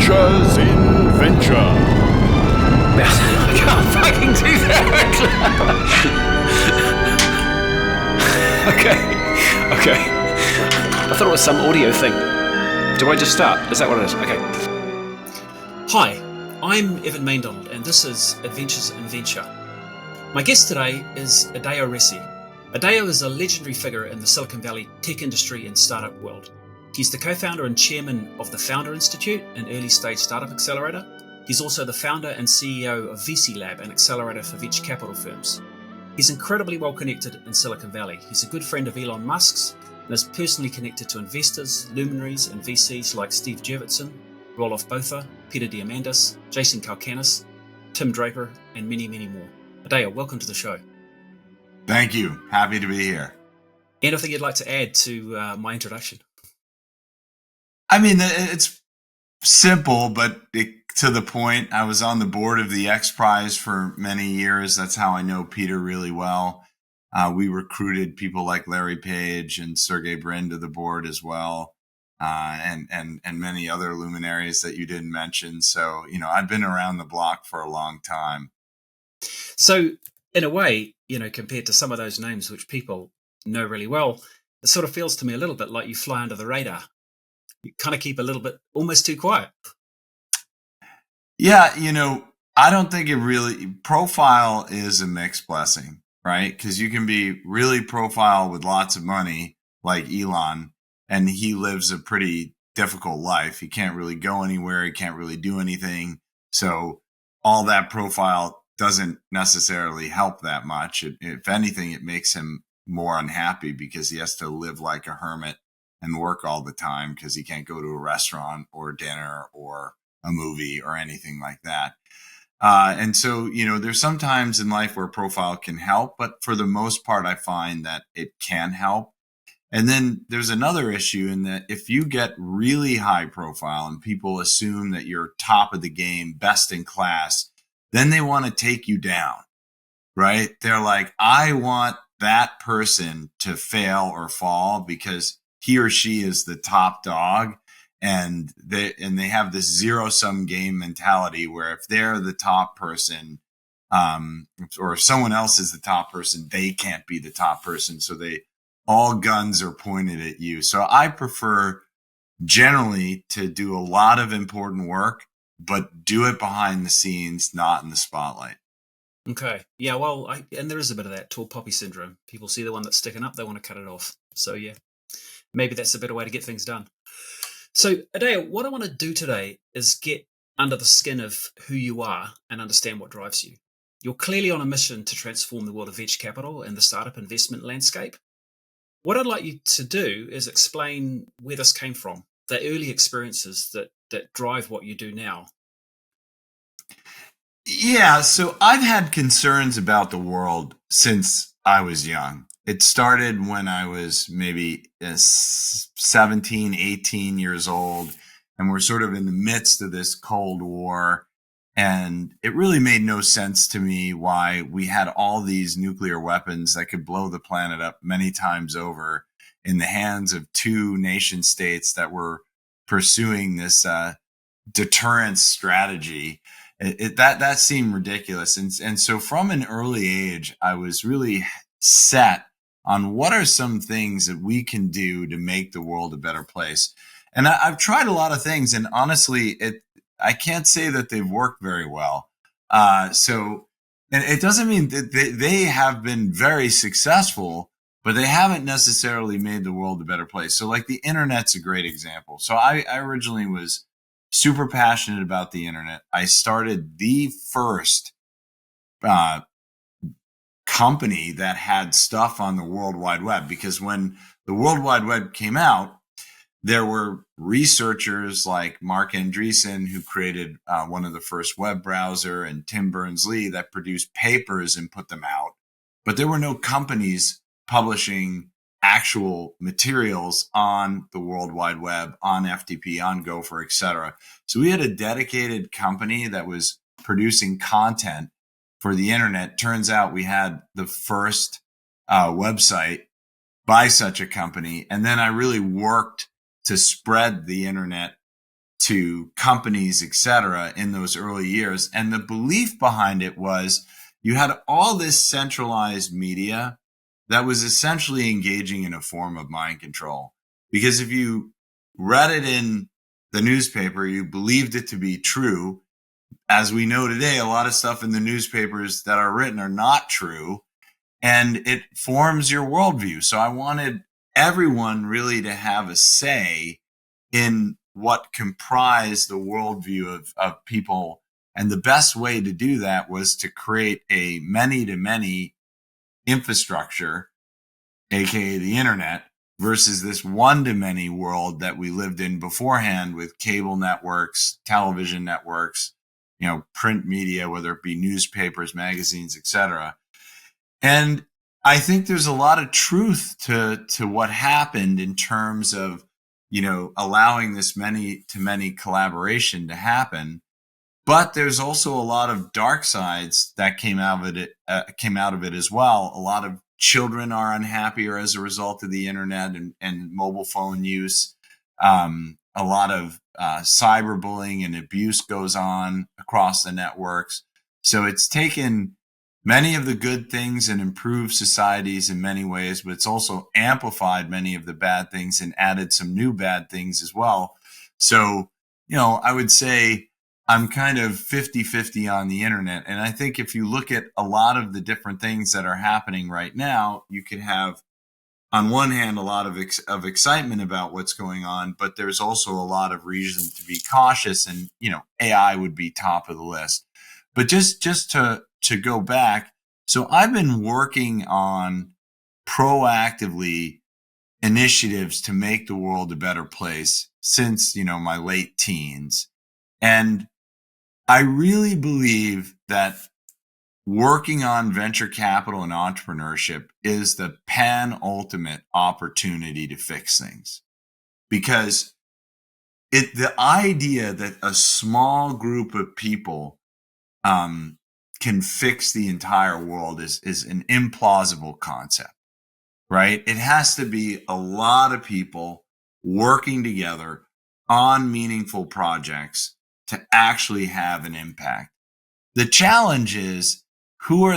Adventures in Venture. I can't fucking do that. Okay. I thought it was some audio thing. Do I just start? Is that what it is? Okay. Hi, I'm Evan Maindonald, and this is Adventures in Venture. My guest today is Adeo Ressi. Adeo is a legendary figure in the Silicon Valley tech industry and startup world. He's the co-founder and chairman of the Founder Institute, an early-stage startup accelerator. He's also the founder and CEO of VC Lab, an accelerator for venture capital firms. He's incredibly well connected in Silicon Valley. He's a good friend of Elon Musk's and is personally connected to investors, luminaries, and VCs like Steve Jurvetson, Roloff Botha, Peter Diamandis, Jason Calacanis, Tim Draper, and many, many more. Adeo, welcome to the show. Thank you. Happy to be here. Anything you'd like to add to my introduction? I mean, it's simple, but to the point. I was on the board of the X Prize for many years. That's how I know Peter really well. We recruited people like Larry Page and Sergey Brin to the board as well, and many other luminaries that you didn't mention. So, I've been around the block for a long time. So, in a way, compared to some of those names which people know really well, it sort of feels to me a little bit like you fly under the radar. You kind of keep a little bit almost too quiet. Yeah, I don't think profile is a mixed blessing, right? Because you can be really profile with lots of money like Elon, and he lives a pretty difficult life. He can't really go anywhere. He can't really do anything. So all that profile doesn't necessarily help that much. If anything, it makes him more unhappy because he has to live like a hermit and work all the time because he can't go to a restaurant or dinner or a movie or anything like that. And so, there's some times in life where profile can help, but for the most part, I find that it can help. And then there's another issue in that if you get really high profile and people assume that you're top of the game, best in class, then they want to take you down, right? They're like, I want that person to fail or fall because he or she is the top dog, and they have this zero-sum game mentality where if they're the top person, or if someone else is the top person, they can't be the top person. So all guns are pointed at you. So I prefer generally to do a lot of important work, but do it behind the scenes, not in the spotlight. Okay. Yeah, well, and there is a bit of that tall poppy syndrome. People see the one that's sticking up, they want to cut it off. So yeah. Maybe that's a better way to get things done. So, Adeo, what I want to do today is get under the skin of who you are and understand what drives you. You're clearly on a mission to transform the world of venture capital and the startup investment landscape. What I'd like you to do is explain where this came from, the early experiences that drive what you do now. Yeah, so I've had concerns about the world since I was young. It started when I was maybe 17, 18 years old, and we're sort of in the midst of this Cold War. And it really made no sense to me why we had all these nuclear weapons that could blow the planet up many times over in the hands of two nation states that were pursuing this deterrence strategy. That seemed ridiculous. And so from an early age, I was really set on what are some things that we can do to make the world a better place. And I've tried a lot of things, and honestly, I can't say that they've worked very well. And it doesn't mean that they have been very successful, but they haven't necessarily made the world a better place. So like the internet's a great example. So I originally was super passionate about the internet. I started the first company that had stuff on the World Wide Web, because when the World Wide Web came out, there were researchers like Mark Andreessen, who created one of the first web browser, and Tim Berners-Lee that produced papers and put them out. But there were no companies publishing actual materials on the World Wide Web, on FTP, on Gopher, etc. So we had a dedicated company that was producing content for the internet. Turns out we had the first website by such a company. And then I really worked to spread the internet to companies, etc., in those early years. And the belief behind it was you had all this centralized media that was essentially engaging in a form of mind control. Because if you read it in the newspaper, you believed it to be true. As we know today, a lot of stuff in the newspapers that are written are not true, and it forms your worldview. So I wanted everyone really to have a say in what comprised the worldview of people. And the best way to do that was to create a many-to-many infrastructure, aka the internet, versus this one-to-many world that we lived in beforehand with cable networks, television networks, print media, whether it be newspapers, magazines, etc. And I think there's a lot of truth to what happened in terms of, allowing this many-to-many collaboration to happen. But there's also a lot of dark sides that came out of it as well. A lot of children are unhappier as a result of the internet and mobile phone use. A lot of cyberbullying and abuse goes on across the networks. So it's taken many of the good things and improved societies in many ways, but it's also amplified many of the bad things and added some new bad things as well. So, I would say I'm kind of 50-50 on the internet. And I think if you look at a lot of the different things that are happening right now, you can have, on one hand, a lot of excitement about what's going on, but there's also a lot of reason to be cautious. And, AI would be top of the list. But just to go back, so I've been working on proactively initiatives to make the world a better place since, my late teens. And I really believe that working on venture capital and entrepreneurship is the penultimate opportunity to fix things. Because the idea that a small group of people can fix the entire world is an implausible concept, right? It has to be a lot of people working together on meaningful projects to actually have an impact. The challenge is who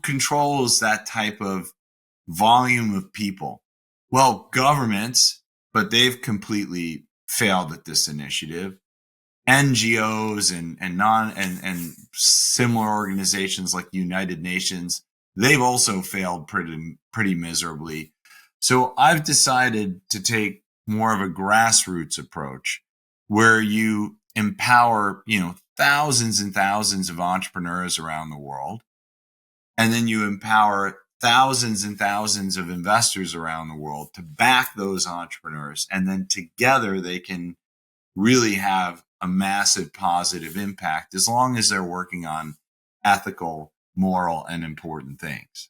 controls that type of volume of people? Well, governments, but they've completely failed at this initiative. NGOs and similar organizations like the United Nations, they've also failed pretty miserably. So I've decided to take more of a grassroots approach where you empower, thousands and thousands of entrepreneurs around the world. And then you empower thousands and thousands of investors around the world to back those entrepreneurs. And then together they can really have a massive positive impact as long as they're working on ethical, moral, and important things.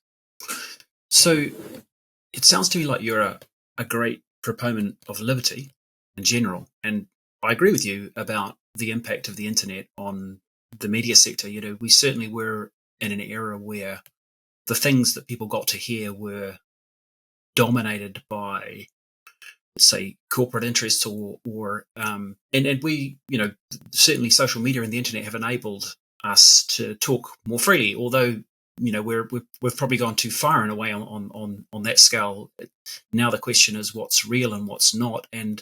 So it sounds to me like you're a great proponent of liberty in general. And I agree with you about the impact of the internet on the media sector. We certainly were in an era where the things that people got to hear were dominated by, say, corporate interests or and we, certainly social media and the internet have enabled us to talk more freely, although, we've probably gone too far in a way on that scale. Now the question is what's real and what's not, and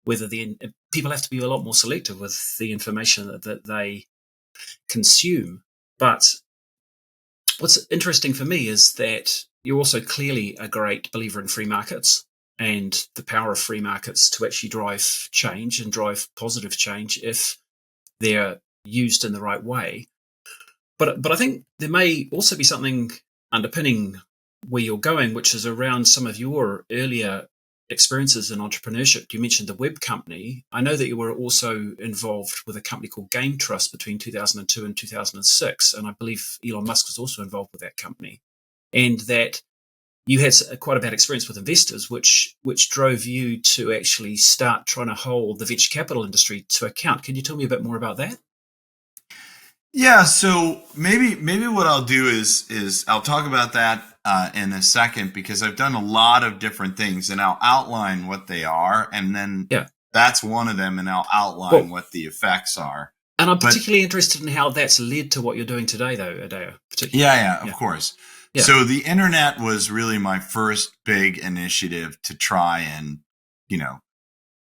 whether people have to be a lot more selective with the information that they consume. But what's interesting for me is that you're also clearly a great believer in free markets and the power of free markets to actually drive change and drive positive change if they're used in the right way. But I think there may also be something underpinning where you're going, which is around some of your earlier experiences in entrepreneurship. You mentioned the web company. I know that you were also involved with a company called Game Trust between 2002 and 2006, and I believe Elon Musk was also involved with that company, and that you had quite a bad experience with investors, which drove you to actually start trying to hold the venture capital industry to account. Can you tell me a bit more about that? Yeah, so maybe what I'll do is I'll talk about that in a second, because I've done a lot of different things, and I'll outline what they are, and then that's one of them, and I'll outline what the effects are. And I'm particularly interested in how that's led to what you're doing today, though, Adeo. Yeah, of course. Yeah. So the internet was really my first big initiative to try and,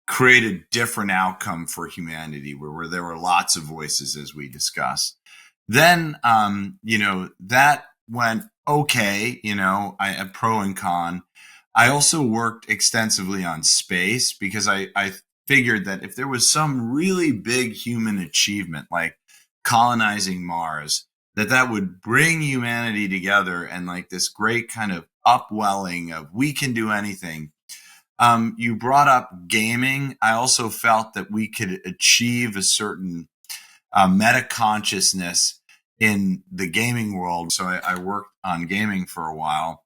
create a different outcome for humanity where there were lots of voices, as we discussed. Then, that went okay, I pro and con. I also worked extensively on space because I figured that if there was some really big human achievement, like colonizing Mars, that would bring humanity together and like this great kind of upwelling of we can do anything. You brought up gaming. I also felt that we could achieve a certain meta consciousness in the gaming world. So I worked on gaming for a while.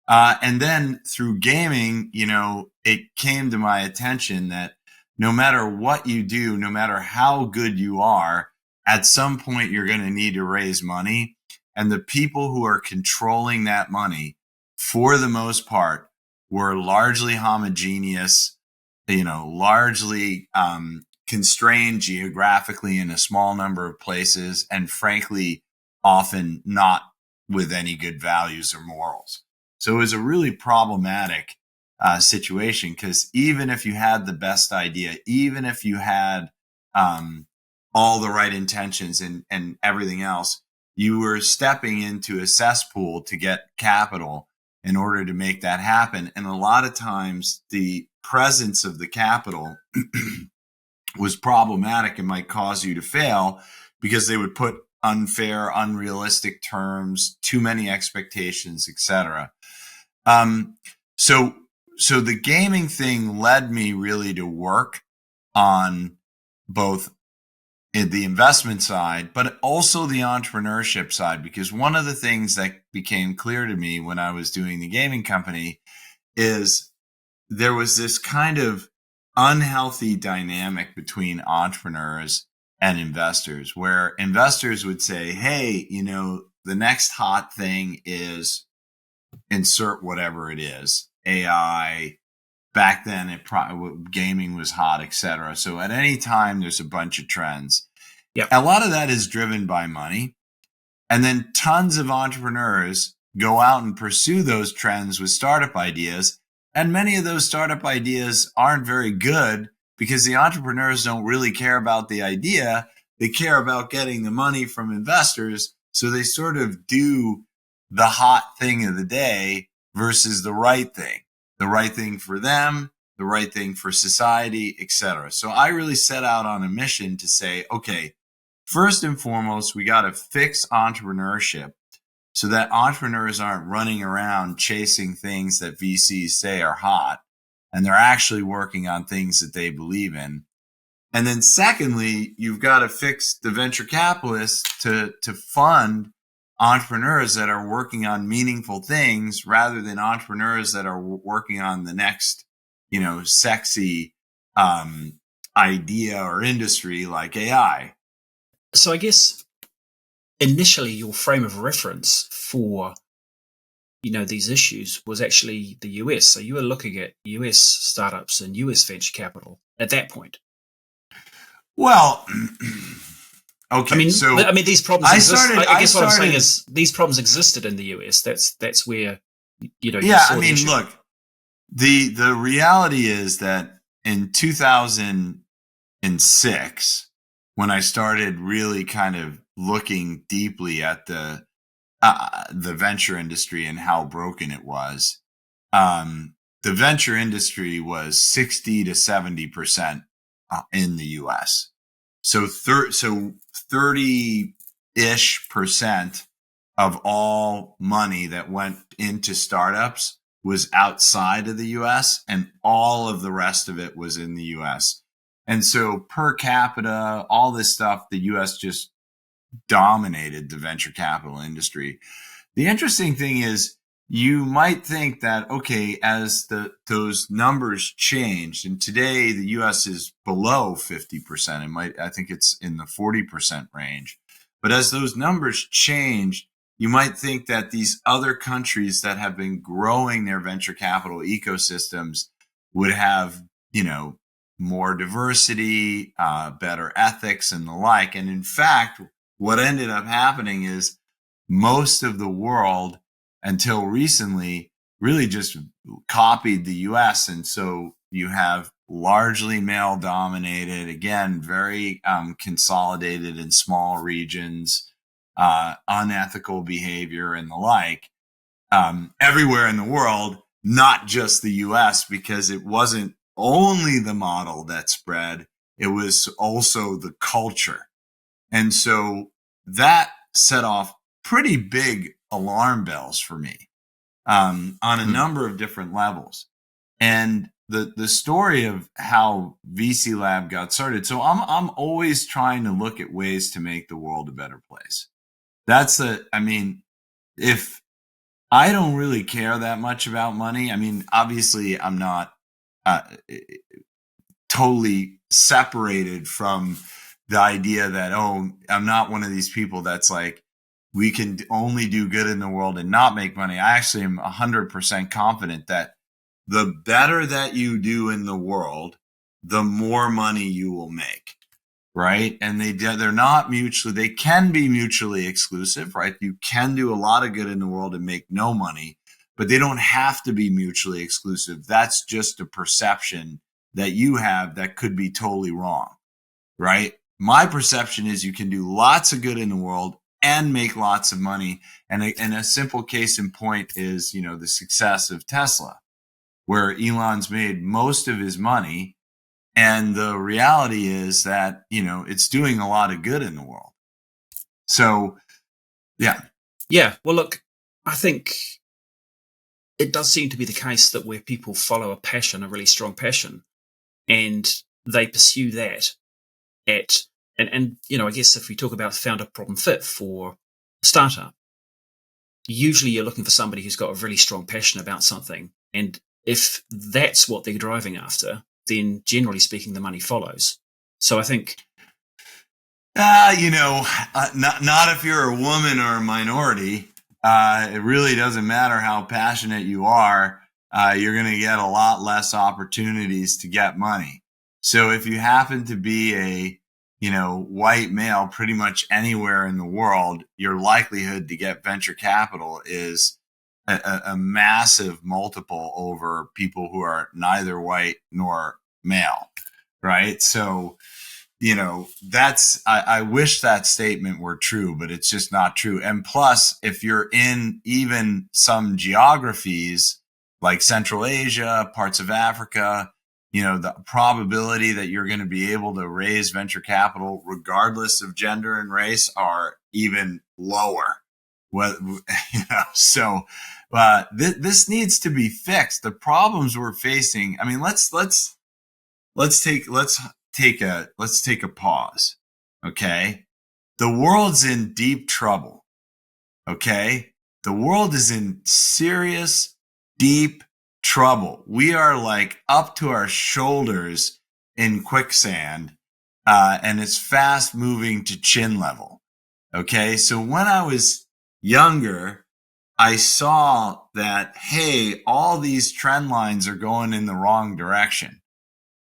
And then through gaming, it came to my attention that no matter what you do, no matter how good you are, at some point you're going to need to raise money. And the people who are controlling that money, for the most part, were largely homogeneous, largely constrained geographically in a small number of places, and frankly, often not with any good values or morals. So it was a really problematic situation, because even if you had the best idea, even if you had all the right intentions and everything else, you were stepping into a cesspool to get capital in order to make that happen. And a lot of times the presence of the capital was problematic and might cause you to fail because they would put unfair, unrealistic terms, too many expectations, etc. So the gaming thing led me really to work on both the investment side, but also the entrepreneurship side, because one of the things that became clear to me when I was doing the gaming company is there was this kind of unhealthy dynamic between entrepreneurs and investors, where investors would say, hey, the next hot thing is insert whatever it is, AI. Back then, gaming was hot, etc. So at any time, there's a bunch of trends. Yep. A lot of that is driven by money. And then tons of entrepreneurs go out and pursue those trends with startup ideas. And many of those startup ideas aren't very good because the entrepreneurs don't really care about the idea. They care about getting the money from investors. So they sort of do the hot thing of the day versus the right thing for them, the right thing for society, etc. So I really set out on a mission to say, okay, first and foremost, we got to fix entrepreneurship so that entrepreneurs aren't running around chasing things that VCs say are hot, and they're actually working on things that they believe in. And then secondly, you've got to fix the venture capitalists to fund entrepreneurs that are working on meaningful things rather than entrepreneurs that are working on the next, sexy idea or industry like AI. So I guess initially your frame of reference for, these issues was actually the US. So you were looking at US startups and US venture capital at that point. Well, okay. These problems exist. I guess what I'm saying is these problems existed in the US. That's where, Yeah, look, the reality is that in 2006, when I started really kind of looking deeply at the venture industry and how broken it was, the venture industry was 60 to 70% in the U.S. So 30-ish% of all money that went into startups was outside of the U.S. and all of the rest of it was in the U.S. And so per capita, all this stuff, the U.S. just dominated the venture capital industry. The interesting thing is you might think that, okay, as those numbers changed, and today the U.S. is below 50%, I think it's in the 40% range. But as those numbers change, you might think that these other countries that have been growing their venture capital ecosystems would have, more diversity, better ethics, and the like. And in fact, what ended up happening is most of the world until recently really just copied the US. And so you have largely male dominated, again, very consolidated in small regions, unethical behavior and the like, everywhere in the world, not just the US, because it wasn't only the model that spread, it was also the culture. And so that set off pretty big alarm bells for me on a number of different levels. And the story of how VC Lab got started. So I'm always trying to look at ways to make the world a better place. If I don't really care that much about money. I mean, obviously I'm not totally separated from the idea that, I'm not one of these people that's like, we can only do good in the world and not make money. I actually am 100% confident that the better that you do in the world, the more money you will make, right? And they're not they can be mutually exclusive, right? You can do a lot of good in the world and make no money, but they don't have to be mutually exclusive. That's just a perception that you have that could be totally wrong, right? My perception is you can do lots of good in the world and make lots of money. And a simple case in point is, the success of Tesla, where Elon's made most of his money. And the reality is that, it's doing a lot of good in the world. So, yeah. Yeah. Well, look, I think it does seem to be the case that where people follow a passion, a really strong passion, and they pursue that and I guess if we talk about founder problem fit for a startup, usually you're looking for somebody who's got a really strong passion about something. And if that's what they're driving after, then generally speaking, the money follows. So I think, not if you're a woman or a minority. It really doesn't matter how passionate you are. You're going to get a lot less opportunities to get money. So if you happen to be a white male pretty much anywhere in the world, your likelihood to get venture capital is a massive multiple over people who are neither white nor male, right? So, I wish that statement were true, but it's just not true. And plus, if you're in even some geographies like Central Asia, parts of Africa, the probability that you're going to be able to raise venture capital regardless of gender and race are even lower. This needs to be fixed. The problems we're facing. I mean, let's take a pause. Okay. The world's in deep trouble. Okay. The world is in serious, deep trouble. We are like up to our shoulders in quicksand, and it's fast moving to chin level. Okay. So when I was younger, I saw that, hey, all these trend lines are going in the wrong direction.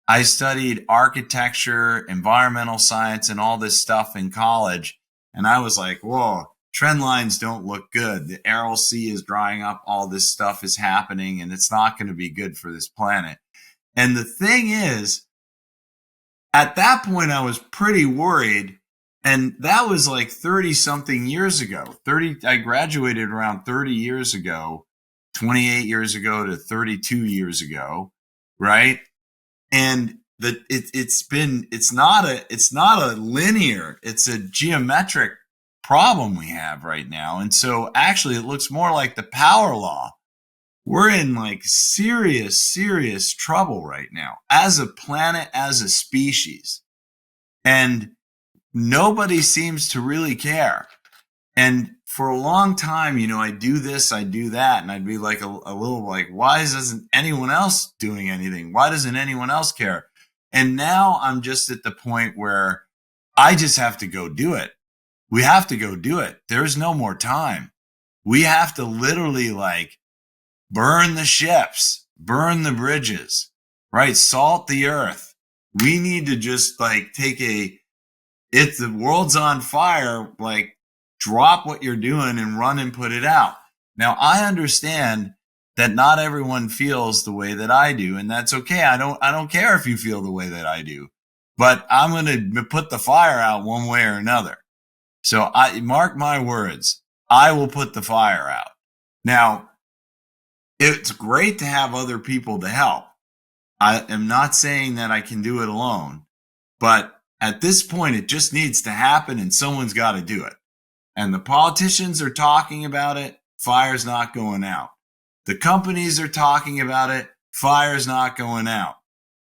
I studied architecture, environmental science, and all this stuff in college. And I was like, whoa, trend lines don't look good. The Aral Sea is drying up. All this stuff is happening, and it's not going to be good for this planet. And the thing is, at that point, I was pretty worried. And that was like 30 something years ago. I graduated around 30 years ago, 28 years ago to 32 years ago. Right. And it's not a linear, it's a geometric problem we have right now. And so actually it looks more like the power law. We're in like serious trouble right now as a planet, as a species. And nobody seems to really care. And for a long time, I do this, I do that. And I'd be like a little like, why isn't anyone else doing anything? Why doesn't anyone else care? And now I'm just at the point where I just have to go do it. We have to go do it. There's no more time. We have to literally like burn the ships, burn the bridges, right? Salt the earth, We need to just like if the world's on fire, like drop what you're doing and run and put it out. Now, I understand that not everyone feels the way that I do, and that's okay. I don't care if you feel the way that I do, but I'm going to put the fire out one way or another. So I mark my words, I will put the fire out. Now, it's great to have other people to help. I am not saying that I can do it alone, but at this point, it just needs to happen and someone's got to do it. And the politicians are talking about it, fire's not going out. The companies are talking about it, fire's not going out,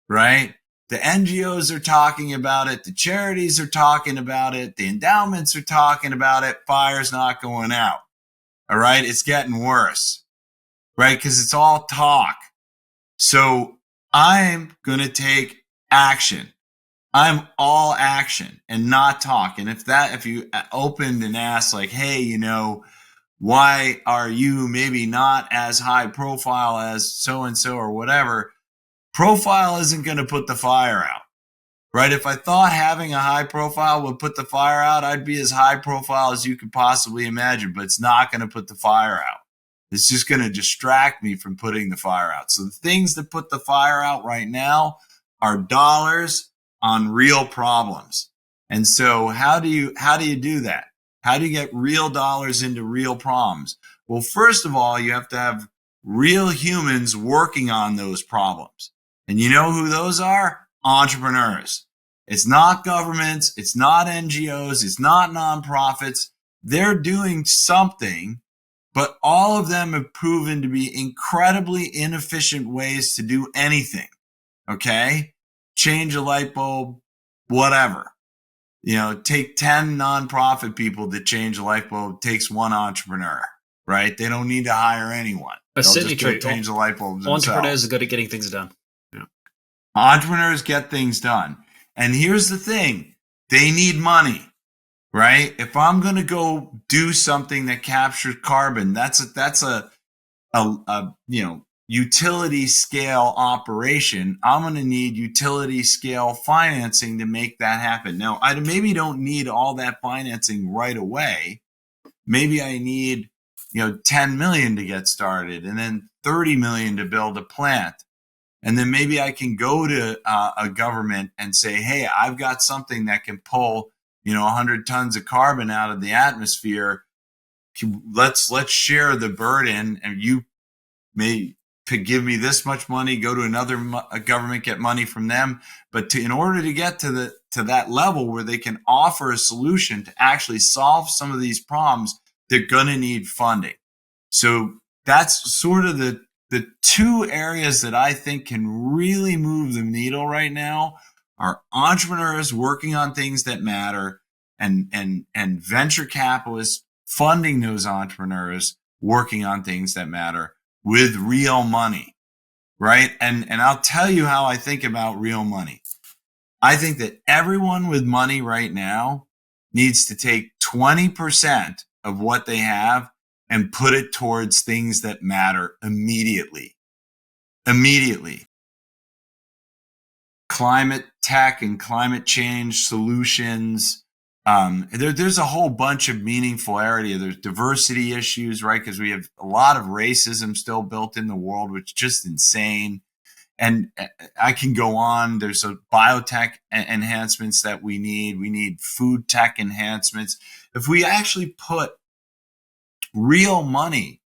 right? The NGOs are talking about it, the charities are talking about it, the endowments are talking about it, fire's not going out, all right? It's getting worse, right? Because it's all talk. So I'm going to take action. I'm all action and not talk. And if you opened and asked like, hey, you know, why are you maybe not as high profile as so-and-so or whatever? Profile isn't going to put the fire out, right? If I thought having a high profile would put the fire out, I'd be as high profile as you could possibly imagine, but it's not going to put the fire out. It's just going to distract me from putting the fire out. So the things that put the fire out right now are dollars on real problems. And so how do you do that? How do you get real dollars into real problems? Well, first of all, you have to have real humans working on those problems. And you know who those are? Entrepreneurs. It's not governments. It's not NGOs. It's not nonprofits. They're doing something, but all of them have proven to be incredibly inefficient ways to do anything. Okay? Change a light bulb, whatever. You know, take 10 nonprofit people to change a light bulb, takes one entrepreneur, right? They don't need to hire anyone. That's certainly true. Change the light bulbs themselves. Entrepreneurs are good at getting things done. Yeah. Entrepreneurs get things done. And here's the thing. They need money, right? If I'm going to go do something that captures carbon, that's a utility scale operation. I'm going to need utility scale financing to make that happen. Now, I maybe don't need all that financing right away. Maybe I need, 10 million to get started and then 30 million to build a plant. And then maybe I can go to a government and say, hey, I've got something that can pull, 100 tons of carbon out of the atmosphere. Let's share the burden, and you may give me this much money, go to another government, get money from them. But in order to get to that level where they can offer a solution to actually solve some of these problems, they're going to need funding. So that's sort of the two areas that I think can really move the needle right now are entrepreneurs working on things that matter and venture capitalists funding those entrepreneurs working on things that matter with real money, right? And I'll tell you how I think about real money. I think that everyone with money right now needs to take 20% of what they have and put it towards things that matter immediately. Immediately. Climate tech and climate change solutions. There's a whole bunch of meaningful area. There's diversity issues, right? Because we have a lot of racism still built in the world, which is just insane. And I can go on. There's a biotech enhancements that we need. We need food tech enhancements. If we actually put real money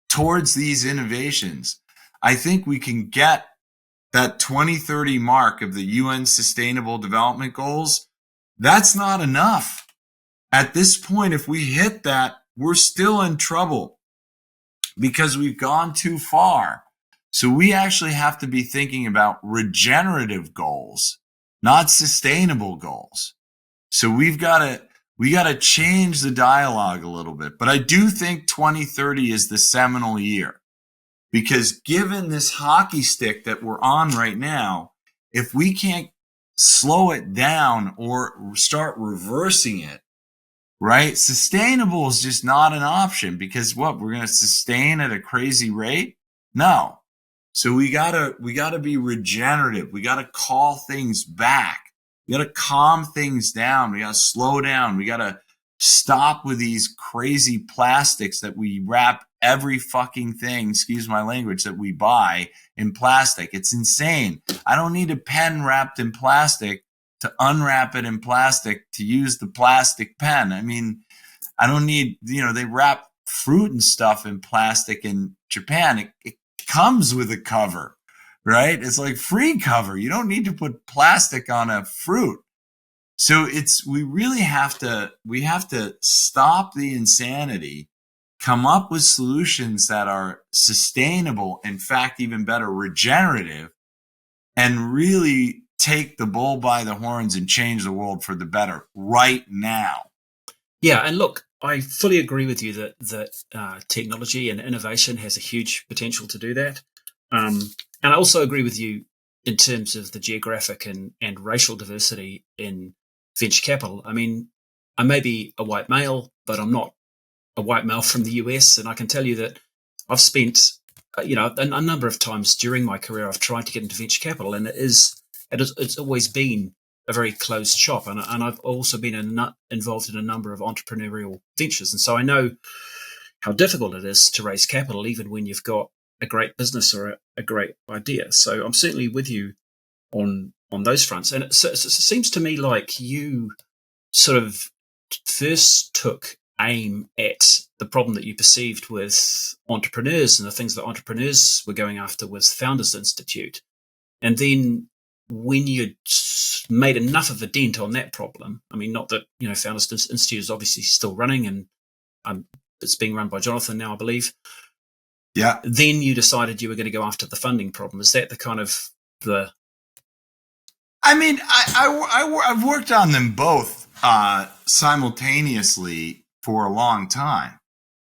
towards these innovations, I think we can get that 2030 mark of the UN Sustainable Development Goals. That's not enough. At this point, if we hit that, we're still in trouble because we've gone too far. So we actually have to be thinking about regenerative goals, not sustainable goals. So we got to change the dialogue a little bit. But I do think 2030 is the seminal year, because given this hockey stick that we're on right now, if we can't slow it down or start reversing it, right? Sustainable is just not an option, because we're going to sustain at a crazy rate? No. So we gotta be regenerative. We gotta call things back. We gotta calm things down. We gotta slow down. We gotta stop with these crazy plastics that we wrap every fucking thing, excuse my language, that we buy in plastic. It's insane. I don't need a pen wrapped in plastic to unwrap it in plastic to use the plastic pen. I mean, I don't need, they wrap fruit and stuff in plastic in Japan. It comes with a cover, right? It's like free cover. You don't need to put plastic on a fruit. So we have to stop the insanity, come up with solutions that are sustainable, in fact, even better, regenerative, and really take the bull by the horns and change the world for the better right now. Yeah, and look, I fully agree with you that technology and innovation has a huge potential to do that. And I also agree with you in terms of the geographic and racial diversity in venture capital. I mean, I may be a white male, but I'm not a white male from the US. And I can tell you that I've spent, a number of times during my career, I've tried to get into venture capital, and it's always been a very closed shop. And I've also been involved in a number of entrepreneurial ventures. And so I know how difficult it is to raise capital, even when you've got a great business or a great idea. So I'm certainly with you on those fronts. And it seems to me like you sort of first took aim at the problem that you perceived with entrepreneurs and the things that entrepreneurs were going after with Founders Institute. And then when you made enough of a dent on that problem, I mean, not that, Founders Institute is obviously still running, and it's being run by Jonathan now, I believe. Yeah. Then you decided you were going to go after the funding problem. Is that the kind of the... I mean, I've worked on them both simultaneously for a long time.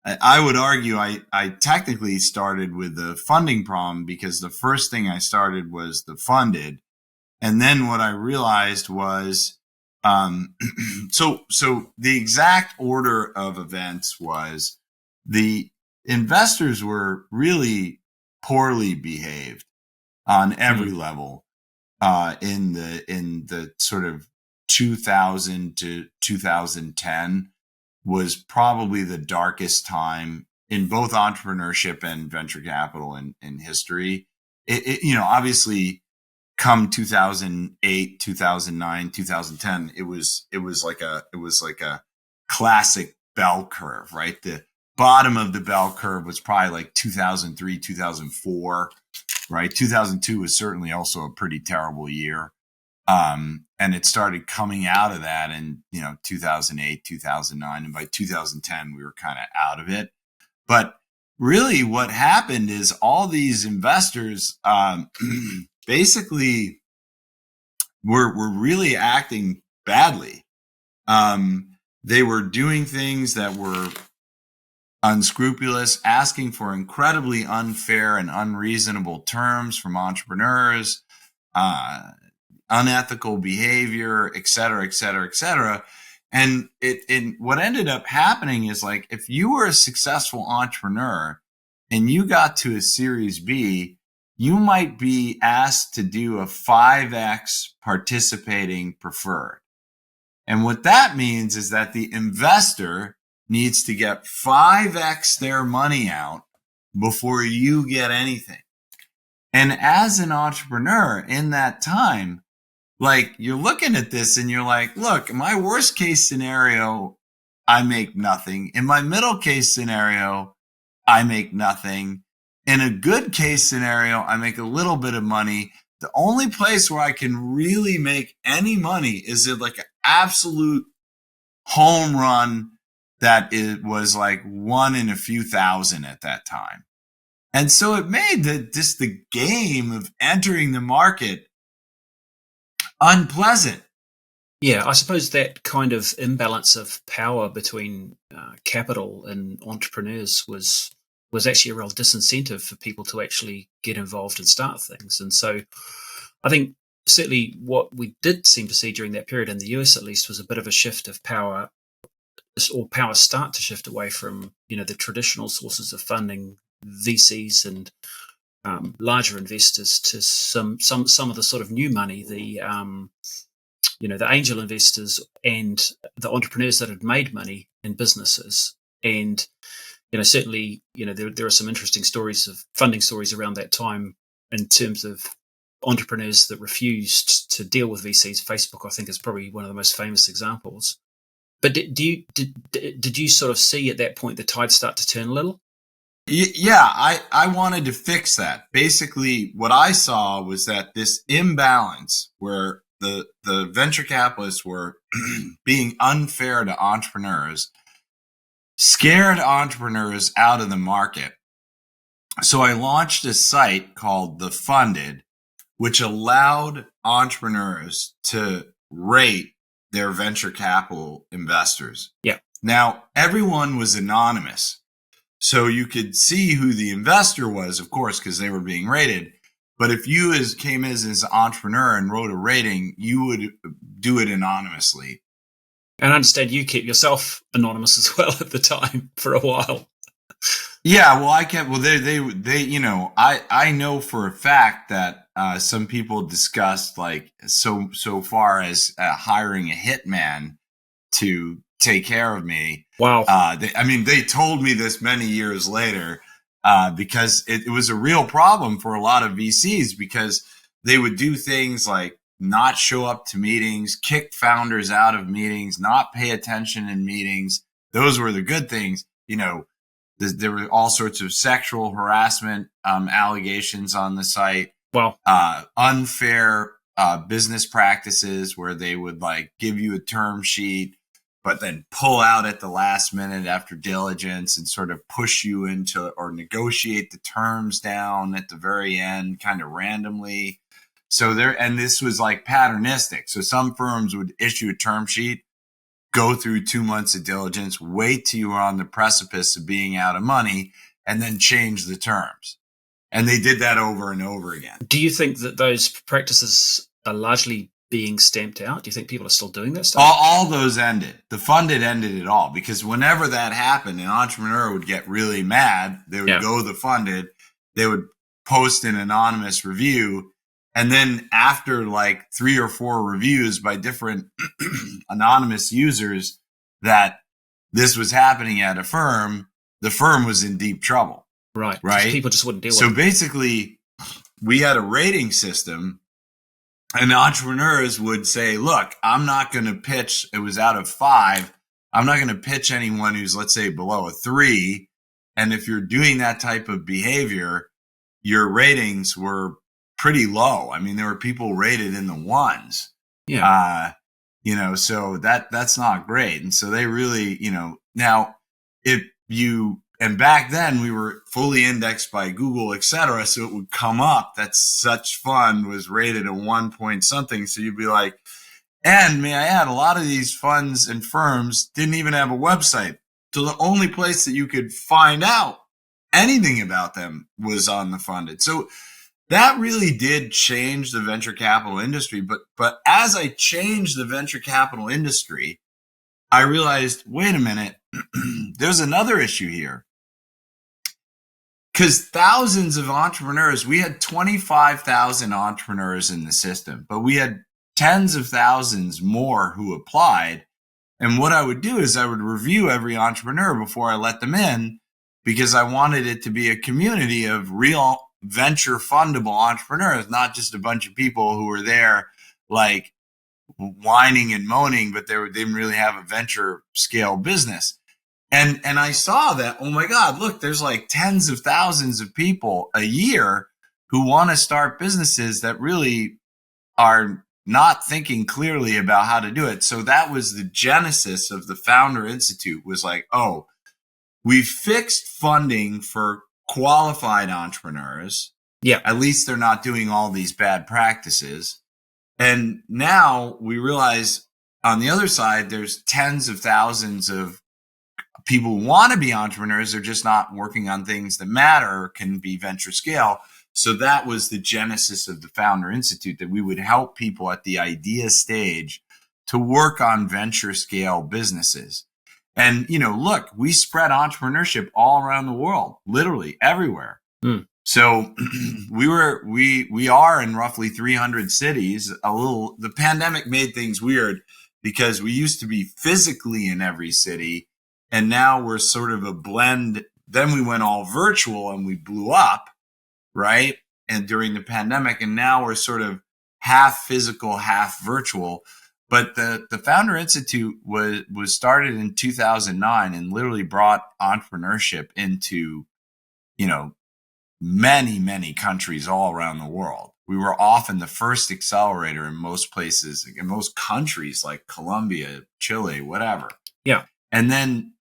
I would argue I technically started with the funding problem because the first thing I started was the funded. And then what I realized was, so the exact order of events was the investors were really poorly behaved on every level. In the sort of 2000 to 2010 was probably the darkest time in both entrepreneurship and venture capital in history. Obviously, come 2008, 2009, 2010, it was like a classic bell curve, right? The bottom of the bell curve was probably like 2003, 2004. Right. 2002 was certainly also a pretty terrible year. And it started coming out of that in, 2008, 2009. And by 2010, we were kind of out of it. But really what happened is all these investors basically were really acting badly. They were doing things that were unscrupulous, asking for incredibly unfair and unreasonable terms from entrepreneurs, unethical behavior, et cetera, et cetera, et cetera. And what ended up happening is, like, if you were a successful entrepreneur and you got to a Series B, you might be asked to do a 5x participating preferred. And what that means is that the investor needs to get 5x their money out before you get anything. And as an entrepreneur in that time, like, you're looking at this and you're like, look, in my worst case scenario, I make nothing. In my middle case scenario, I make nothing. In a good case scenario, I make a little bit of money. The only place where I can really make any money is in like an absolute home run that it was like one in a few thousand at that time. And so it made the game of entering the market unpleasant. Yeah, I suppose that kind of imbalance of power between capital and entrepreneurs was actually a real disincentive for people to actually get involved and start things. And so I think certainly what we did seem to see during that period in the US, at least, was a bit of a shift of power, or power start to shift away from, the traditional sources of funding, VCs and larger investors to some of the sort of new money, the the angel investors and the entrepreneurs that had made money in businesses. And certainly there are some interesting stories of funding stories around that time in terms of entrepreneurs that refused to deal with VCs. Facebook, I think, is probably one of the most famous examples. But did you sort of see at that point the tide start to turn a little? Yeah, I wanted to fix that. Basically, what I saw was that this imbalance where the venture capitalists were being unfair to entrepreneurs scared entrepreneurs out of the market. So I launched a site called The Funded, which allowed entrepreneurs to rate their venture capital investors. Yeah. Now, everyone was anonymous. So you could see who the investor was, of course, because they were being rated. But if you came as an entrepreneur and wrote a rating, you would do it anonymously. And I understand you kept yourself anonymous as well at the time for a while. Yeah, well, I know for a fact that some people discussed so far as hiring a hitman to take care of me. Wow. They told me this many years later because it was a real problem for a lot of VCs because they would do things like not show up to meetings, kick founders out of meetings, not pay attention in meetings. Those were the good things. There were all sorts of sexual harassment allegations on the site. Wow. Unfair business practices where they would give you a term sheet, but then pull out at the last minute after diligence and sort of push you into or negotiate the terms down at the very end, kind of randomly. And this was patternistic. So some firms would issue a term sheet, go through 2 months of diligence, wait till you were on the precipice of being out of money, and then change the terms. And they did that over and over again. Do you think that those practices are largely being stamped out? Do you think people are still doing that stuff? All those ended. The Funded ended it all because whenever that happened, an entrepreneur would get really mad. They would go to The Funded. They would post an anonymous review. And then after 3 or 4 reviews by different anonymous users that this was happening at a firm, the firm was in deep trouble. Right. People just wouldn't deal with it. So basically, we had a rating system and entrepreneurs would say, look, I'm not going to pitch. It was out of 5. I'm not going to pitch anyone who's, let's say, below a 3. And if you're doing that type of behavior, your ratings were pretty low. I mean, there were people rated in the 1s. Yeah. So that's not great. And so they really, now and back then we were fully indexed by Google, et cetera. So it would come up that such fund was rated a 1 point something. So you'd be like, and may I add, a lot of these funds and firms didn't even have a website. So the only place that you could find out anything about them was on The Funded. So that really did change the venture capital industry. But as I changed the venture capital industry, I realized, wait a minute, there's another issue here. Because thousands of entrepreneurs, we had 25,000 entrepreneurs in the system, but we had tens of thousands more who applied. And what I would do is I would review every entrepreneur before I let them in because I wanted it to be a community of real venture fundable entrepreneurs, not just a bunch of people who were there whining and moaning, but they didn't really have a venture scale business. And I saw that, oh my God, look, there's tens of thousands of people a year who want to start businesses that really are not thinking clearly about how to do it. So that was the genesis of the Founder Institute, was we fixed funding for qualified entrepreneurs. Yeah. At least they're not doing all these bad practices. And now we realize on the other side, there's tens of thousands of people who want to be entrepreneurs. They're just not working on things that matter or can be venture scale. So that was the genesis of the Founder Institute, that we would help people at the idea stage to work on venture scale businesses. And, look, we spread entrepreneurship all around the world, literally everywhere. So we are in roughly 300 cities. The pandemic made things weird because we used to be physically in every city, and now we're sort of a blend. Then we went all virtual and we blew up, right? And during the pandemic, and now we're sort of half physical, half virtual. But the Founder Institute was started in 2009 and literally brought entrepreneurship into, many, many countries all around the world. We were often the first accelerator in most places, in most countries like Colombia, Chile, whatever. Yeah. And then,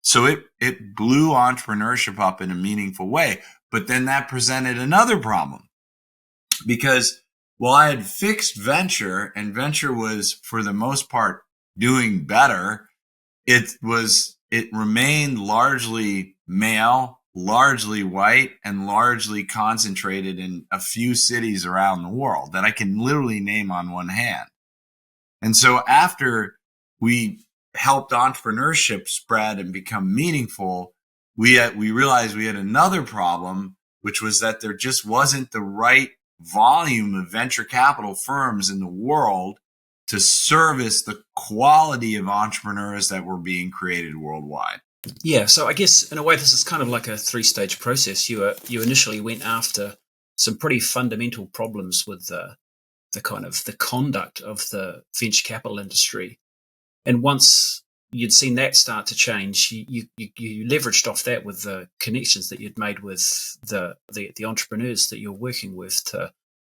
so it blew entrepreneurship up in a meaningful way. But then that presented another problem, because while I had fixed venture, and venture was for the most part doing better, it remained largely male, largely white, and largely concentrated in a few cities around the world that I can literally name on one hand. And so after we helped entrepreneurship spread and become meaningful, we realized we had another problem, which was that there just wasn't the right volume of venture capital firms in the world to service the quality of entrepreneurs that were being created worldwide. Yeah, so I guess in a way this is kind of like a 3-stage process. You initially went after some pretty fundamental problems with the conduct of the venture capital industry, and once you'd seen that start to change, you leveraged off that with the connections that you'd made with the entrepreneurs that you're working with to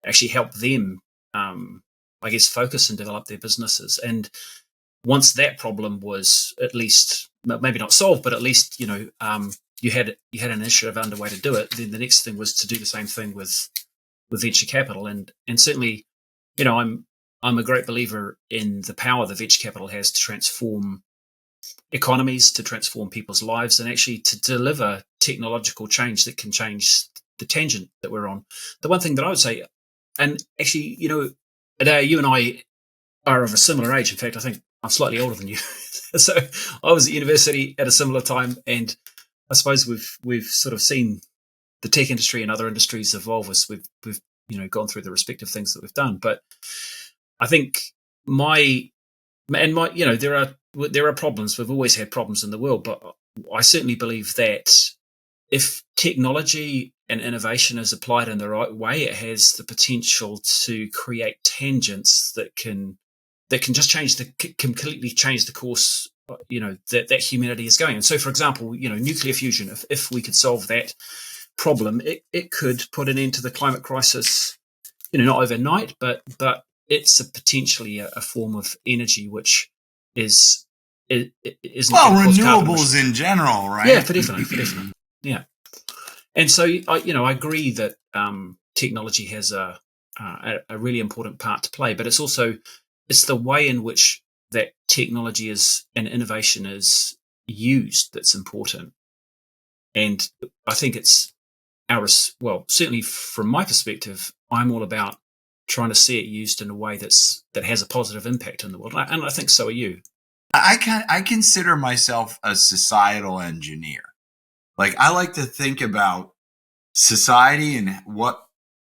actually help them, I guess, focus and develop their businesses. And once that problem was at least maybe not solved, but at least you had an initiative underway to do it, then the next thing was to do the same thing with venture capital. And certainly, I'm a great believer in the power that venture capital has to transform economies, to transform people's lives, and actually to deliver technological change that can change the tangent that we're on. The one thing that I would say, and actually, Adeo, you and I are of a similar age. In fact, I think I'm slightly older than you. So I was at university at a similar time, and I suppose we've sort of seen the tech industry and other industries evolve as we've gone through the respective things that we've done. But I think there are problems. We've always had problems in the world, but I certainly believe that if technology and innovation is applied in the right way, it has the potential to create tangents that can just completely change the course, that humanity is going. And so, for example, nuclear fusion, if we could solve that problem, it could put an end to the climate crisis, not overnight, but it's potentially a form of energy which is renewables in general, right? Yeah, for definitely. Yeah. And so I agree that technology has a really important part to play, but it's the way in which that technology and innovation is used that's important. And I think it's certainly from my perspective, I'm all about trying to see it used in a way that has a positive impact in the world. And I think so are you. I consider myself a societal engineer. Like, I like to think about society and what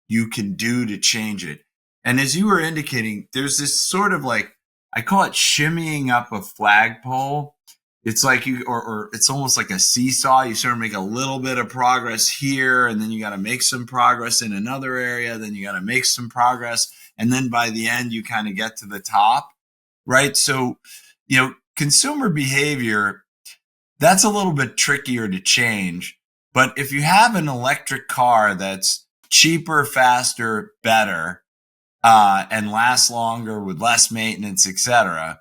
you can do to change it. And as you were indicating, there's this sort of I call it shimmying up a flagpole. It's like or it's almost like a seesaw. You sort of make a little bit of progress here, and then you got to make some progress in another area. Then you got to make some progress. And then by the end, you kind of get to the top, right? So, consumer behavior, that's a little bit trickier to change. But if you have an electric car that's cheaper, faster, better, and lasts longer with less maintenance, etc.,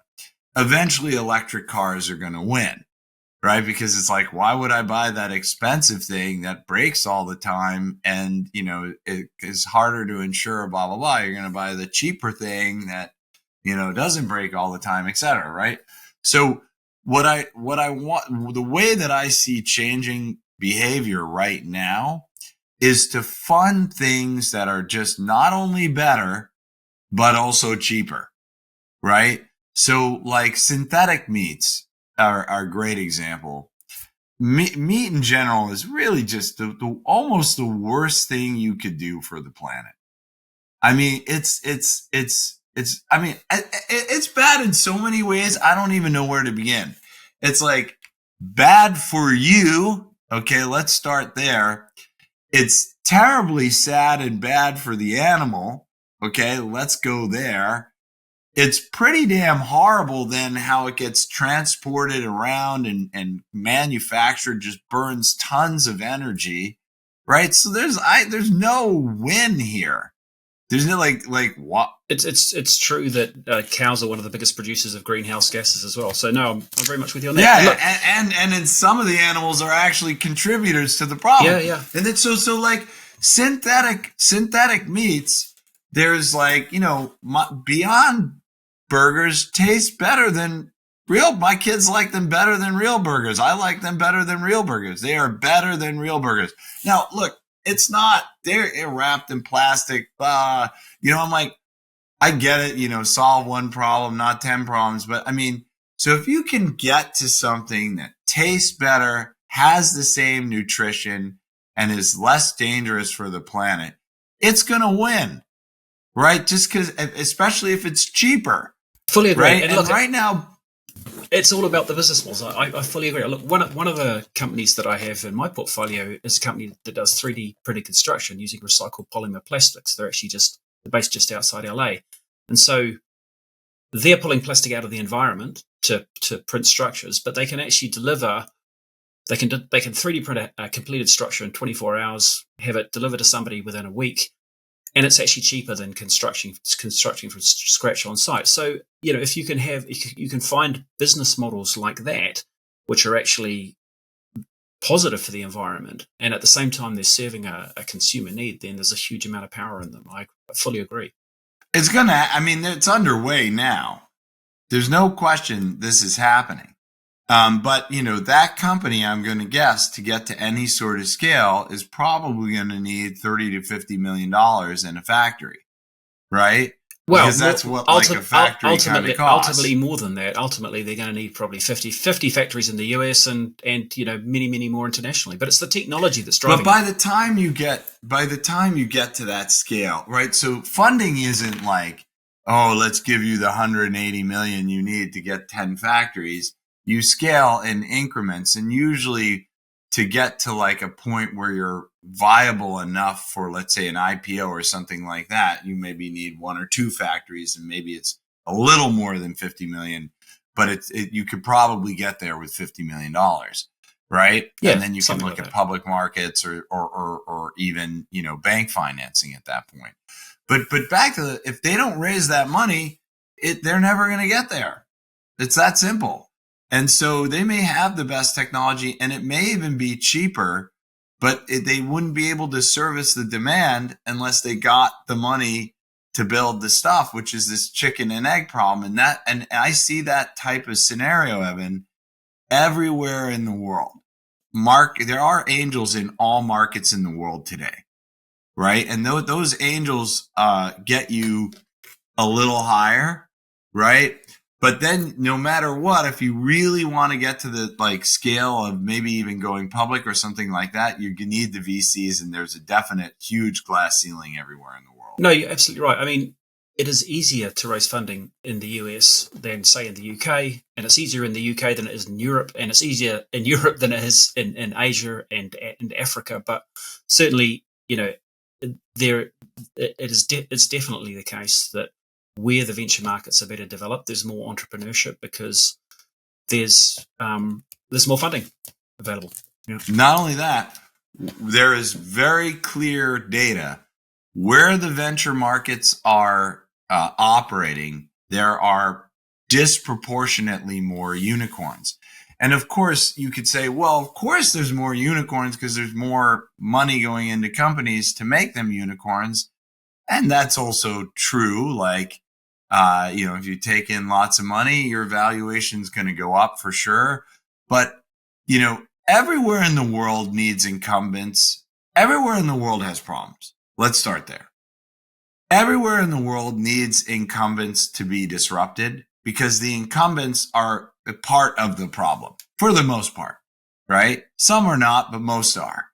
eventually electric cars are going to win, right? Because it's like, why would I buy that expensive thing that breaks all the time and, it is harder to insure, blah, blah, blah. You're going to buy the cheaper thing that, doesn't break all the time, etc., right? So what I want, the way that I see changing behavior right now is to fund things that are just not only better, but also cheaper, right? So like synthetic meats are a great example. meat in general is really just almost the worst thing you could do for the planet. I mean, it's bad in so many ways. I don't even know where to begin. It's like bad for you. Okay, let's start there. It's terribly sad and bad for the animal. Okay, let's go there. It's pretty damn horrible then how it gets transported around and manufactured, just burns tons of energy, right? So there's no win here. There's no like what? It's true that cows are one of the biggest producers of greenhouse gases as well. So no, I'm very much with you on that. Yeah, and then some of the animals are actually contributors to the problem. Yeah. And then so like synthetic meats, there's like, Beyond Burgers taste better than real. My kids like them better than real burgers. I like them better than real burgers. They are better than real burgers. Now, look, it's not, they're wrapped in plastic. I'm like, I get it, solve one problem, not 10 problems. But I mean, so if you can get to something that tastes better, has the same nutrition, and is less dangerous for the planet, it's going to win, right? Just because, especially if it's cheaper. Fully agree. Right? And look, right now, it's all about the business models. I fully agree. Look, one of the companies that I have in my portfolio is a company that does 3D printed construction using recycled polymer plastics. They're based just outside LA, and so they're pulling plastic out of the environment to print structures. But they can actually deliver. They can 3D print a completed structure in 24 hours, have it delivered to somebody within a week. And it's actually cheaper than constructing from scratch on site. So, if you can find business models like that, which are actually positive for the environment, and at the same time they're serving a consumer need, then there's a huge amount of power in them. I fully agree. It's underway now. There's no question this is happening. But that company, I'm going to guess, to get to any sort of scale is probably going to need $30 to $50 million in a factory, right? Well, because that's what a factory kind of costs. Ultimately, more than that. Ultimately, they're going to need probably 50 factories in the US and many more internationally. But it's the technology that's driving. But by the time you get to that scale, right? So funding isn't like, oh, let's give you the 180 million you need to get 10 factories. You scale in increments, and usually to get to like a point where you're viable enough for, let's say, an IPO or something like that, you maybe need 1 or 2 factories, and maybe it's a little more than 50 million, but you could probably get there with $50 million, right? Yeah, and then you can look at public markets or even, bank financing at that point. But back to if they don't raise that money, they're never going to get there. It's that simple. And so they may have the best technology, and it may even be cheaper, but they wouldn't be able to service the demand unless they got the money to build the stuff, which is this chicken and egg problem. And I see that type of scenario, Evan, everywhere in the world. There are angels in all markets in the world today, right? And those angels get you a little higher, right? But then no matter what, if you really want to get to the scale of maybe even going public or something like that, you need the VCs, and there's a definite huge glass ceiling everywhere in the world. No, you're absolutely right. I mean, it is easier to raise funding in the US than, say, in the UK, and it's easier in the UK than it is in Europe, and it's easier in Europe than it is in Asia and Africa. But certainly, it's definitely the case that where the venture markets are better developed, there's more entrepreneurship because there's more funding available. Yeah. Not only that, there is very clear data where the venture markets are operating. There are disproportionately more unicorns. And of course, you could say, well, of course there's more unicorns because there's more money going into companies to make them unicorns. And that's also true. If you take in lots of money, your valuation is going to go up for sure. But, everywhere in the world needs incumbents. Everywhere in the world has problems. Let's start there. Everywhere in the world needs incumbents to be disrupted because the incumbents are a part of the problem for the most part. right? Some are not, but most are.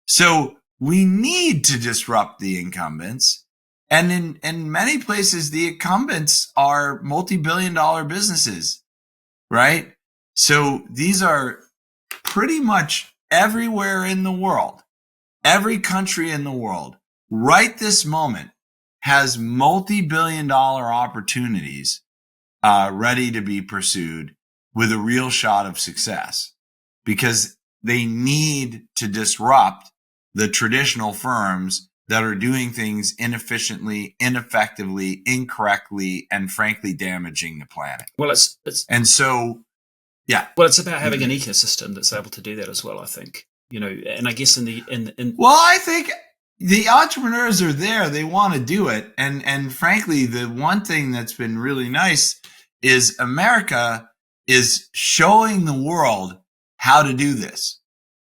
So we need to disrupt the incumbents. And in many places, the incumbents are multi-billion-dollar businesses, right? So these are pretty much everywhere in the world, every country in the world, right this moment, has multi-billion-dollar opportunities ready to be pursued with a real shot of success, because they need to disrupt the traditional firms that are doing things inefficiently, ineffectively, incorrectly, and frankly damaging the planet. Well, it's and so, yeah. Well, it's about having an ecosystem that's able to do that as well, I think. And I guess well, I think the entrepreneurs are there. They want to do it. And frankly, the one thing that's been really nice is America is showing the world how to do this.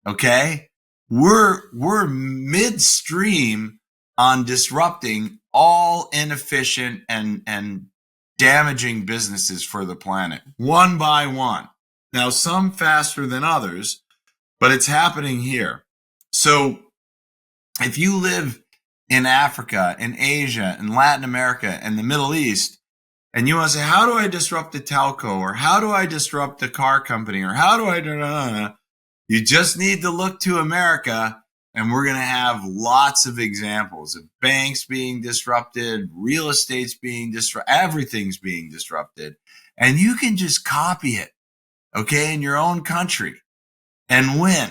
Okay? We're midstream on disrupting all inefficient and damaging businesses for the planet, one by one. Now, some faster than others, but it's happening here. So if you live in Africa, in Asia, in Latin America, and the Middle East, and you want to say, how do I disrupt the telco, or how do I disrupt the car company, or how do I, you just need to look to America, and we're going to have lots of examples of banks being disrupted, real estate's being disrupted, everything's being disrupted, and you can just copy it, okay, in your own country and win.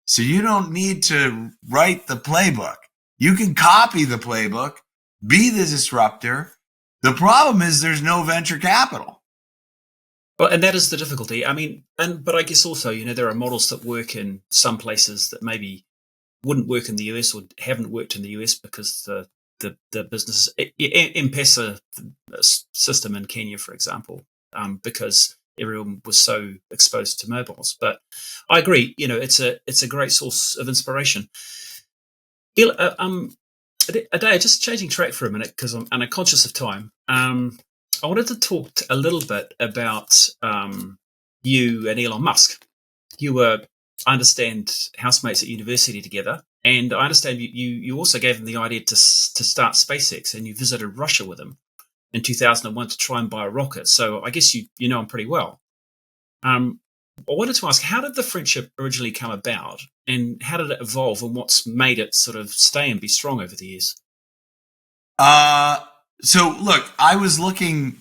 So you don't need to write the playbook. You can copy the playbook, be the disruptor. The problem is there's no venture capital. Well, and that is the difficulty. I mean, but I guess also, there are models that work in some places that maybe wouldn't work in the US or haven't worked in the US because the business M-Pesa system in Kenya, for example, because everyone was so exposed to mobiles. But I agree, it's a great source of inspiration. Adeo, just changing track for a minute because I'm conscious of time. I wanted to talk a little bit about you and Elon Musk. You were, I understand, housemates at university together, and I understand you also gave him the idea to start SpaceX, and you visited Russia with him in 2001 to try and buy a rocket. So I guess you know him pretty well. I wanted to ask, how did the friendship originally come about, and how did it evolve, and what's made it sort of stay and be strong over the years? So look, I was looking,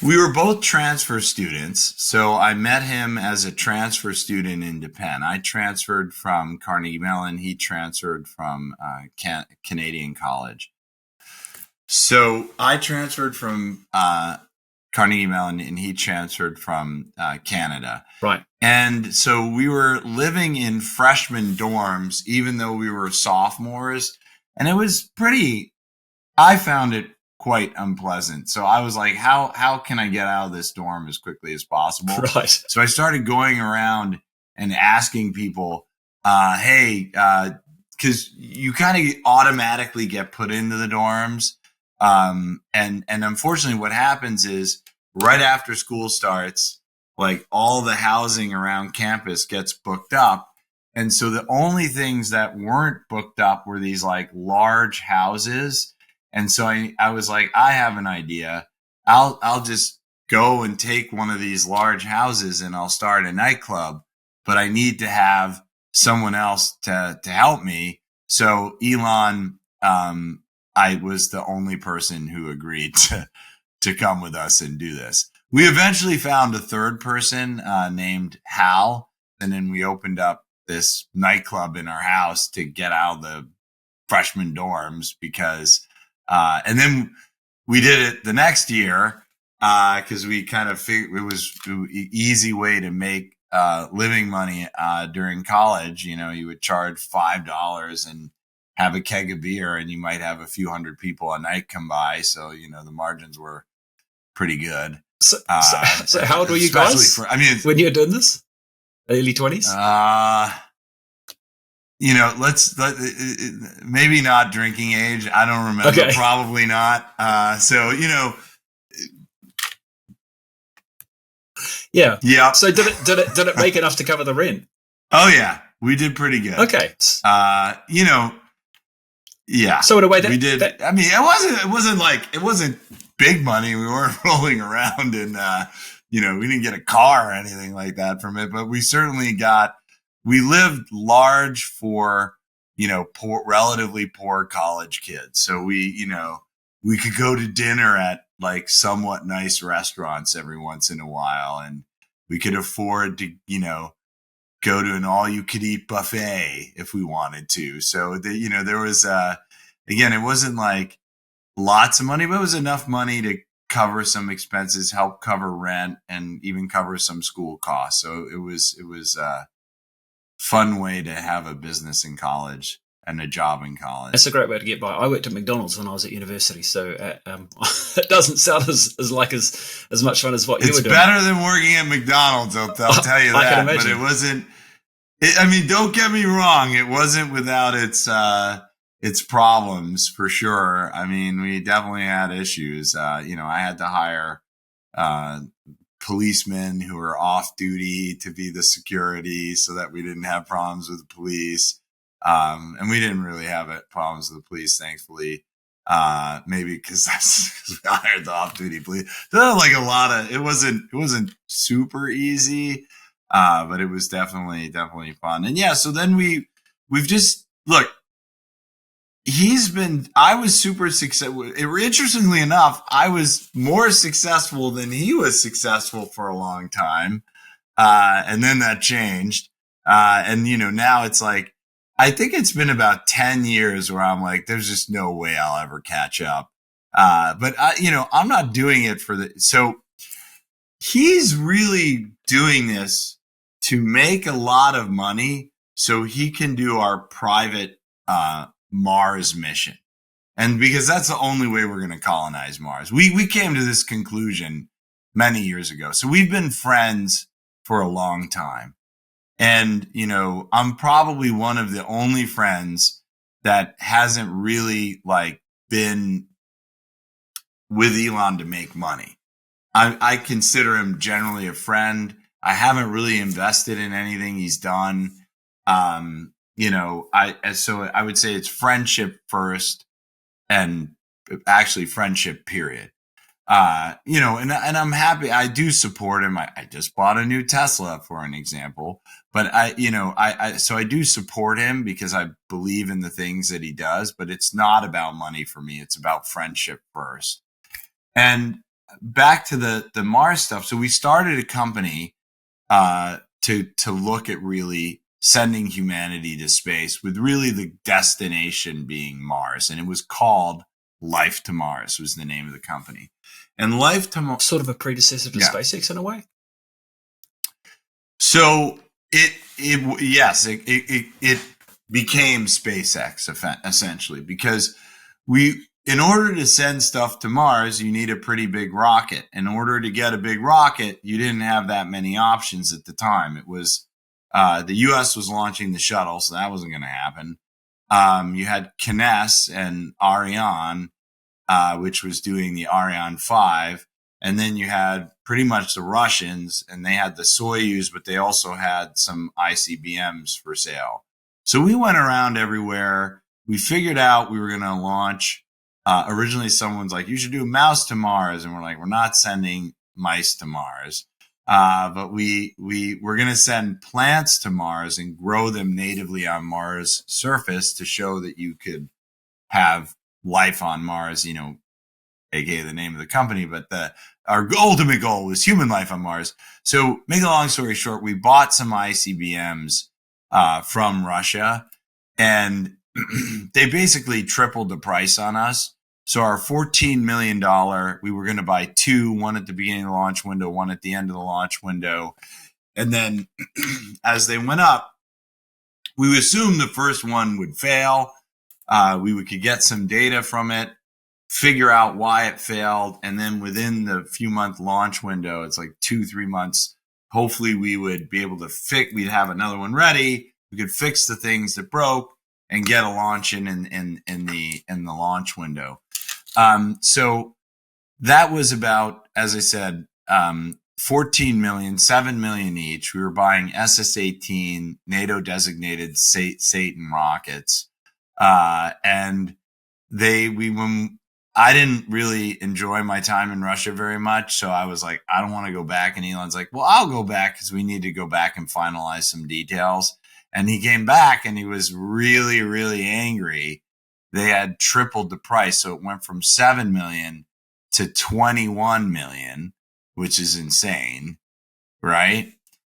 we were both transfer students. So I met him as a transfer student in Japan. I transferred from Carnegie Mellon. He transferred from Canadian College. So I transferred from Carnegie Mellon, and he transferred from Canada. Right. And so we were living in freshman dorms, even though we were sophomores. And it was I found it quite unpleasant. So I was like, how can I get out of this dorm as quickly as possible? Right. So I started going around and asking people, hey, because you kind of automatically get put into the dorms. And unfortunately what happens is right after school starts, like all the housing around campus gets booked up. And so the only things that weren't booked up were these like large houses. And so I was like, I have an idea. I'll just go and take one of these large houses and I'll start a nightclub, but I need to have someone else to help me. So Elon, I was the only person who agreed to come with us and do this. We eventually found a third person named Hal, and then we opened up this nightclub in our house to get out of the freshman dorms because, and then we did it the next year because we kind of figured it was an easy way to make living money during college. You would charge $5 and have a keg of beer, and you might have a few hundred people a night come by. So, the margins were pretty good. So how old were you guys when you were doing this? Early 20s? Maybe not drinking age. I don't remember. Okay. Probably not. Yeah. Yeah. So did it make enough to cover the rent? Oh yeah, we did pretty good. Okay. Yeah. So in a way we did. I mean, it wasn't big money. We weren't rolling around and, we didn't get a car or anything like that from it, but we certainly we lived large for, relatively poor college kids. So we could go to dinner at like somewhat nice restaurants every once in a while, and we could afford to, go to an all-you-could-eat buffet if we wanted to. So there was again, it wasn't like lots of money, but it was enough money to cover some expenses, help cover rent, and even cover some school costs. So it was a fun way to have a business in college and a job in college. That's a great way to get by. I worked at McDonald's when I was at university, so it doesn't sound as much fun as what you were doing. It's better than working at McDonald's, I'll tell you that. I can imagine. But it wasn't. Don't get me wrong. It wasn't without its problems for sure. I mean, we definitely had issues. I had to hire policemen who were off duty to be the security so that we didn't have problems with the police. And we didn't really have problems with the police, thankfully. Maybe because we hired the off-duty police. So like it wasn't super easy, but it was definitely fun. And yeah, so then we've just look. I was super successful. Interestingly enough, I was more successful than he was successful for a long time. And then that changed. And now it's like, I think it's been about 10 years where I'm like, there's just no way I'll ever catch up. But I'm not doing it so he's really doing this to make a lot of money so he can do our private, Mars mission. And because that's the only way we're going to colonize Mars. We came to this conclusion many years ago. So we've been friends for a long time. And, I'm probably one of the only friends that hasn't really been with Elon to make money. I consider him generally a friend. I haven't really invested in anything he's done. So I would say it's friendship first, and actually friendship period. And I'm happy. I do support him. I just bought a new Tesla, for an example, but so I do support him because I believe in the things that he does, but it's not about money for me. It's about friendship first. And back to the Mars stuff. So we started a company, to look at really sending humanity to space, with really the destination being Mars. And it was called Life to Mars was the name of the company. And Life to Mars, sort of a predecessor to SpaceX in a way. So it became SpaceX essentially, because in order to send stuff to Mars, you need a pretty big rocket. In order to get a big rocket, you didn't have that many options at the time. It was the U.S. was launching the shuttle, so that wasn't going to happen. You had Kinéis and Ariane, which was doing the Ariane 5. And then you had pretty much the Russians, and they had the Soyuz, but they also had some ICBMs for sale. So we went around everywhere. We figured out we were going to launch. Originally, someone's like, you should do mouse to Mars. And we're like, we're not sending mice to Mars. But we're going to send plants to Mars and grow them natively on Mars' surface to show that you could have life on Mars, aka the name of the company. But our ultimate goal was human life on Mars. So make a long story short, we bought some ICBMs from Russia, and they basically tripled the price on us. So our $14 million, we were going to buy two, one at the beginning of the launch window, one at the end of the launch window. And then as they went up, we assumed the first one would fail. We could get some data from it, figure out why it failed. And then within the few-month launch window, it's like 2-3 months, hopefully we would be able to we'd have another one ready. We could fix the things that broke and get a launch in the launch window. So that was about, as I said, 14 million, 7 million each. We were buying SS-18 NATO designated Satan rockets. And when I didn't really enjoy my time in Russia very much. So I was like, I don't want to go back. And Elon's like, well, I'll go back because we need to go back and finalize some details. And he came back and he was really, really angry. They had tripled the price. So it went from 7 million to 21 million, which is insane. Right.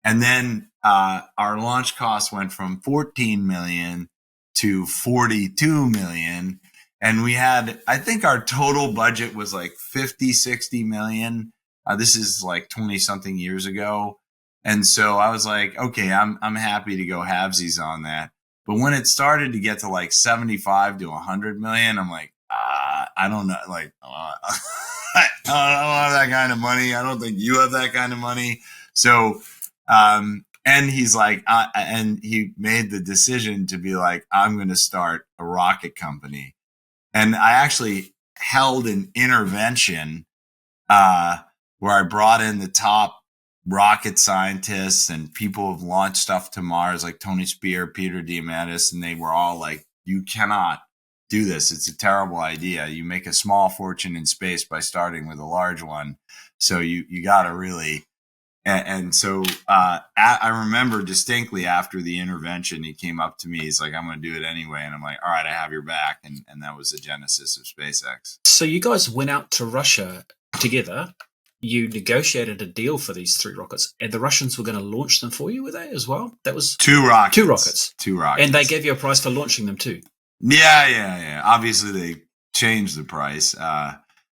And then our launch cost went from 14 million to 42 million. And we had, I think our total budget was like 50, 60 million. This is like 20 something years ago. And so I was like, okay, I'm happy to go halvesies on that. But when it started to get to like 75 to 100 million, I'm like, I don't know. Like, I don't have that kind of money. I don't think you have that kind of money. So, and he's like, and he made the decision to be like, I'm going to start a rocket company. And I actually held an intervention where I brought in the top rocket scientists and people who've launched stuff to Mars, like Tony Spear, Peter Diamandis, and they were all like, you cannot do this. It's a terrible idea. You make a small fortune in space by starting with a large one. So you got to really... And so I remember distinctly after the intervention, he came up to me. He's like, I'm going to do it anyway. And I'm like, all right, I have your back. And that was the genesis of SpaceX. So you guys went out to Russia together. You negotiated a deal for these 3 rockets. And the Russians were going to launch them for you, were they, as well? That was 2 rockets. 2 rockets. 2 rockets. And they gave you a price for launching them too. Yeah. Obviously, they changed the price.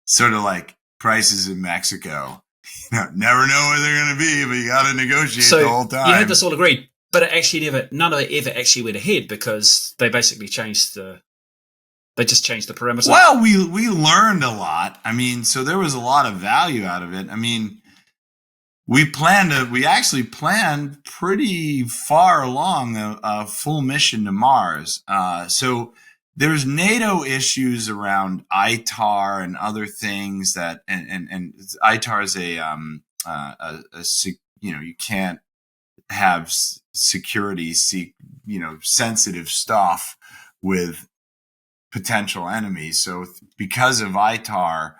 Sort of like prices in Mexico. Never know where they're going to be, but you got to negotiate the whole time. You had this all agreed, but it actually none of it ever actually went ahead because they basically changed the parameters. Well, we learned a lot. I mean, so there was a lot of value out of it. I mean, we actually planned pretty far along a full mission to Mars. So there's NATO issues around ITAR and other things that, and ITAR is you can't have security, sensitive stuff with potential enemies. So because of ITAR,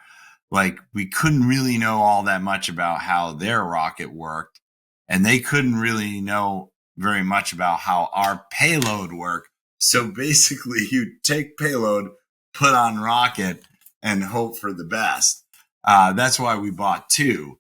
like we couldn't really know all that much about how their rocket worked, and they couldn't really know very much about how our payload worked. So basically, you take payload, put on rocket, and hope for the best. That's why we bought 2.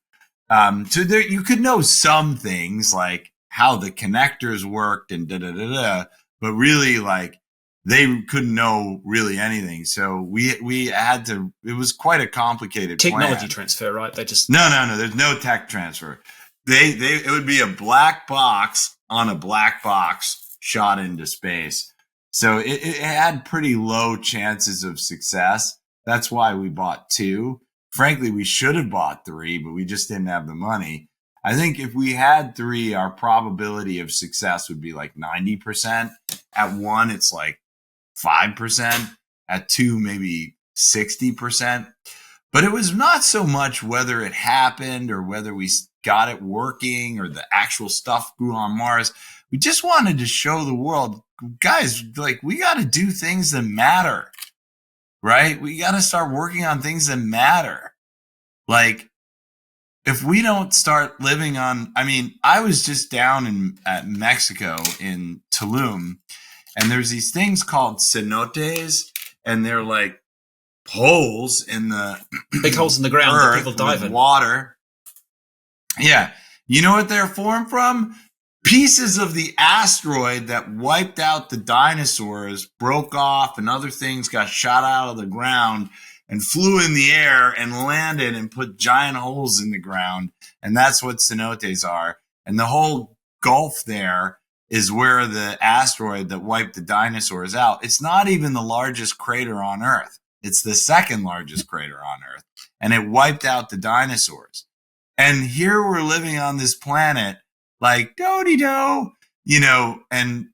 So there, you could know some things like how the connectors worked and but really, like they couldn't know really anything. So we had to. It was quite a complicated technology transfer, right? They just no. There's no tech transfer. It would be a black box on a black box shot into space. So it had pretty low chances of success. That's why we bought 2. Frankly, we should have bought 3, but we just didn't have the money. I think if we had 3, our probability of success would be like 90%. At 1, it's like 5%. At 2, maybe 60%. But it was not so much whether it happened or whether we got it working or the actual stuff grew on Mars. We just wanted to show the world, guys, like we got to do things that matter, right? We got to start working on things that matter. Like if we don't start living on, I mean, I was just down at Mexico in Tulum, and there's these things called cenotes, and they're like holes in the big holes in the ground that people dive in. Water. Yeah. You know what they're formed from? Pieces of the asteroid that wiped out the dinosaurs broke off and other things got shot out of the ground and flew in the air and landed and put giant holes in the ground. And that's what cenotes are. And the whole gulf there is where the asteroid that wiped the dinosaurs out. It's not even the largest crater on Earth. It's the second largest crater on Earth. And it wiped out the dinosaurs. And here we're living on this planet like do-de-do, and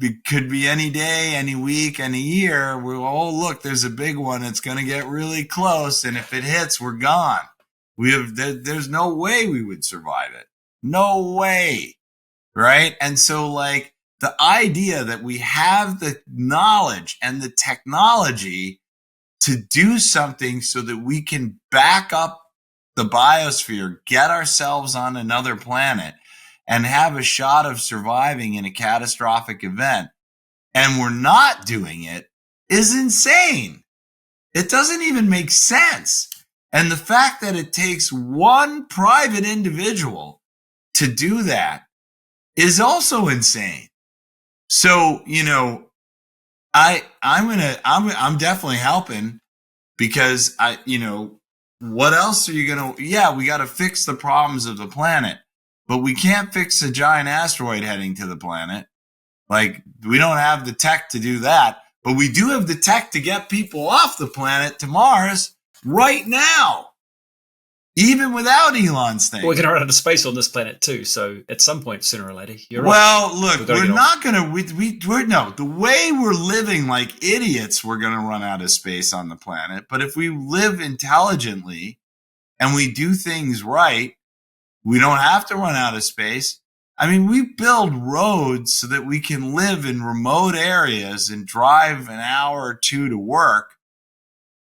it could be any day, any week, any year. Look, there's a big one. It's going to get really close. And if it hits, we're gone. There's no way we would survive it. No way. Right. And so like the idea that we have the knowledge and the technology to do something so that we can back up the biosphere, get ourselves on another planet, and have a shot of surviving in a catastrophic event, and we're not doing it, is insane. It doesn't even make sense. And the fact that it takes one private individual to do that is also insane. So, you know, I'm definitely helping, because what else are you going to, yeah, we got to fix the problems of the planet, but we can't fix a giant asteroid heading to the planet. Like, we don't have the tech to do that, but we do have the tech to get people off the planet to Mars right now, even without Elon's thing. Well, we're going to run out of space on this planet too. So at some point, sooner or later, you're well, right. Look, we're not going to, we're no, the way we're living like idiots, we're going to run out of space on the planet. But if we live intelligently and we do things right, we don't have to run out of space. I mean, we build roads so that we can live in remote areas and drive an hour or two to work.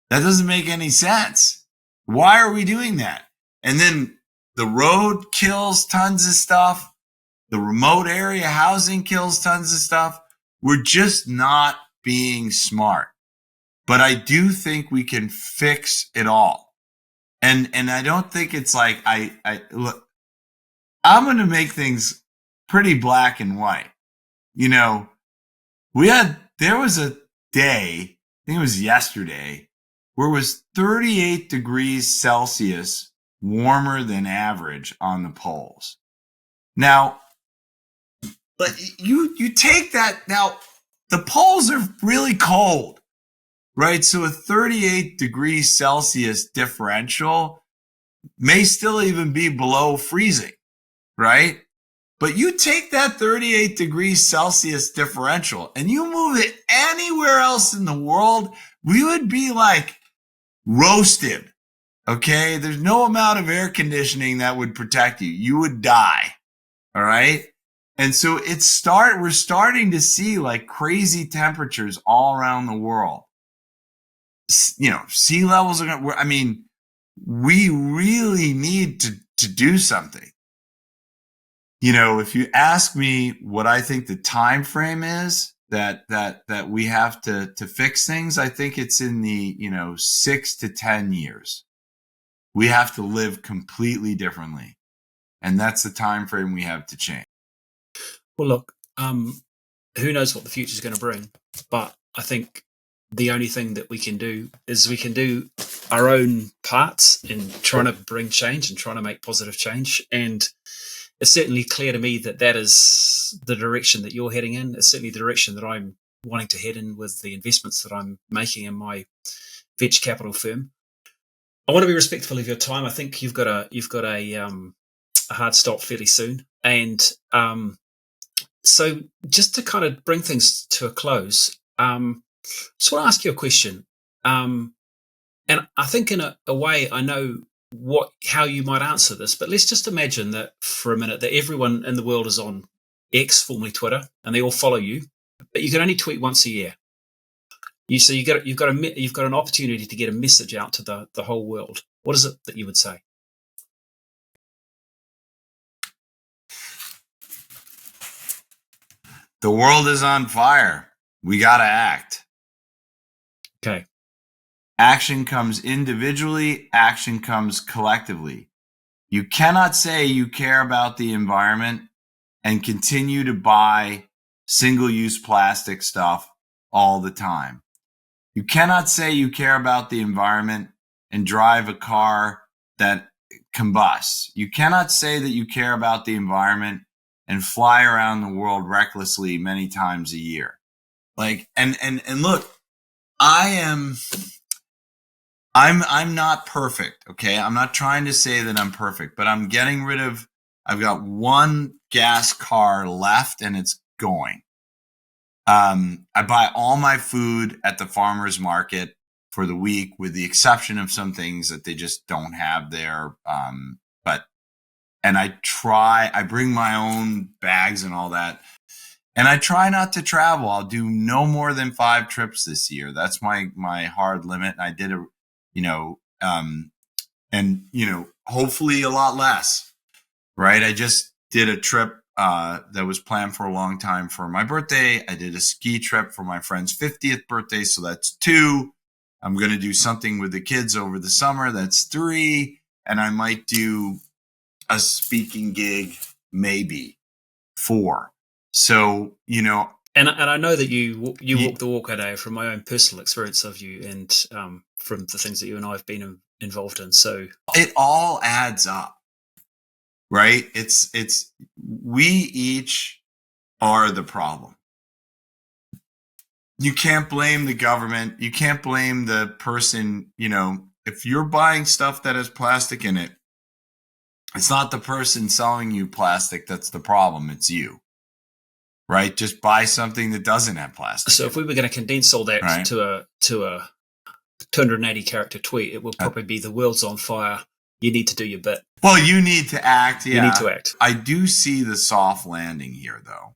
That doesn't make any sense. Why are we doing that? And then the road kills tons of stuff. The remote area housing kills tons of stuff. We're just not being smart. But I do think we can fix it all. And I don't think it's like, look, I'm going to make things pretty black and white. You know, there was a day, I think it was yesterday, where it was 38 degrees Celsius warmer than average on the poles. Now, but you take that, now the poles are really cold, right? So a 38 degrees Celsius differential may still even be below freezing, right? But you take that 38 degrees Celsius differential and you move it anywhere else in the world, we would be like roasted. Okay. There's no amount of air conditioning that would protect you. You would die. All right. And so we're starting to see like crazy temperatures all around the world. You know, sea levels are going to, I mean, we really need to do something. You know, if you ask me what I think the time frame is that we have to fix things, I think it's in the, 6 to 10 years. We have to live completely differently. And that's the time frame we have to change. Well, look, who knows what the future is going to bring, but I think the only thing that we can do is we can do our own parts in trying to bring change and trying to make positive change. And it's certainly clear to me that is the direction that you're heading in. It's certainly the direction that I'm wanting to head in with the investments that I'm making in my venture capital firm. I want to be respectful of your time. I think you've got a hard stop fairly soon, and so just to kind of bring things to a close, just want to ask you a question. And I think in a way I know how you might answer this, but let's just imagine that for a minute that everyone in the world is on X, formerly Twitter, and they all follow you, but you can only tweet once a year. You've got an opportunity to get a message out to the whole world. What is it that you would say? The world is on fire. We got to act. Okay. Action comes individually, action comes collectively. You cannot say you care about the environment and continue to buy single-use plastic stuff all the time. You cannot say you care about the environment and drive a car that combusts. You cannot say that you care about the environment and fly around the world recklessly many times a year. Like, and look, I'm not perfect, okay? I'm not trying to say that I'm perfect, but I've got one gas car left and it's going. I buy all my food at the farmer's market. for the week, with the exception of some things that they just don't have there. And I bring my own bags and all that. And I try not to travel. I'll do no more than 5 trips this year. That's my hard limit. I did hopefully a lot less, right? I just did a trip that was planned for a long time for my birthday. I did a ski trip for my friend's 50th birthday. So that's 2. I'm going to do something with the kids over the summer. That's 3. And I might do a speaking gig, maybe 4. So, and I know that you walk the walk, Adeo, from my own personal experience of you and from the things that you and I have been involved in. So it all adds up, right? We each are the problem. You can't blame the government. You can't blame the person, if you're buying stuff that has plastic in it, it's not the person selling you plastic that's the problem. It's you, right? Just buy something that doesn't have plastic. So if we were going to condense all that right. to a 280 character tweet, it will probably be: the world's on fire. You need to do your bit. Well, you need to act. Yeah. You need to act. I do see the soft landing here, though.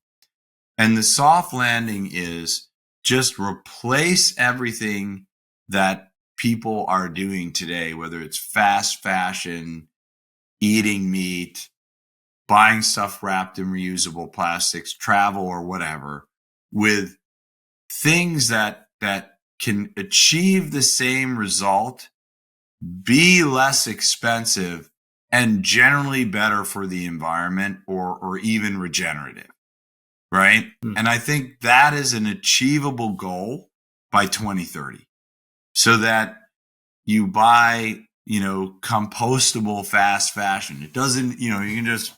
And the soft landing is just replace everything that people are doing today, whether it's fast fashion, eating meat, buying stuff wrapped in reusable plastics, travel or whatever, with things that can achieve the same result, be less expensive, and generally better for the environment or even regenerative, right? And I think that is an achievable goal by 2030, so that you buy compostable fast fashion. It doesn't, you can just,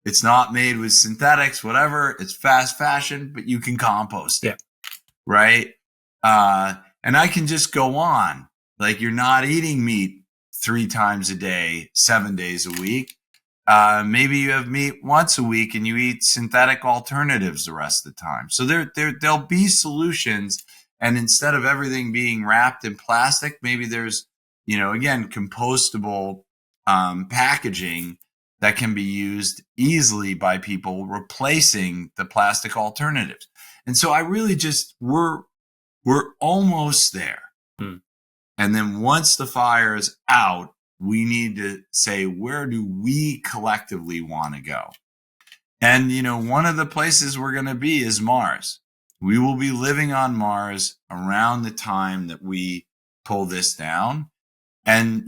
it's not made with synthetics, whatever. It's fast fashion, but you can compost it, right? And I can just go on. Like, you're not eating meat 3 times a day, 7 days a week. Maybe you have meat once a week and you eat synthetic alternatives the rest of the time. So there'll be solutions. And instead of everything being wrapped in plastic, maybe there's, again, compostable packaging that can be used easily by people, replacing the plastic alternatives. And so I really we're almost there. And then once the fire is out, we need to say, where do we collectively want to go? And, one of the places we're going to be is Mars. We will be living on Mars around the time that we pull this down. And,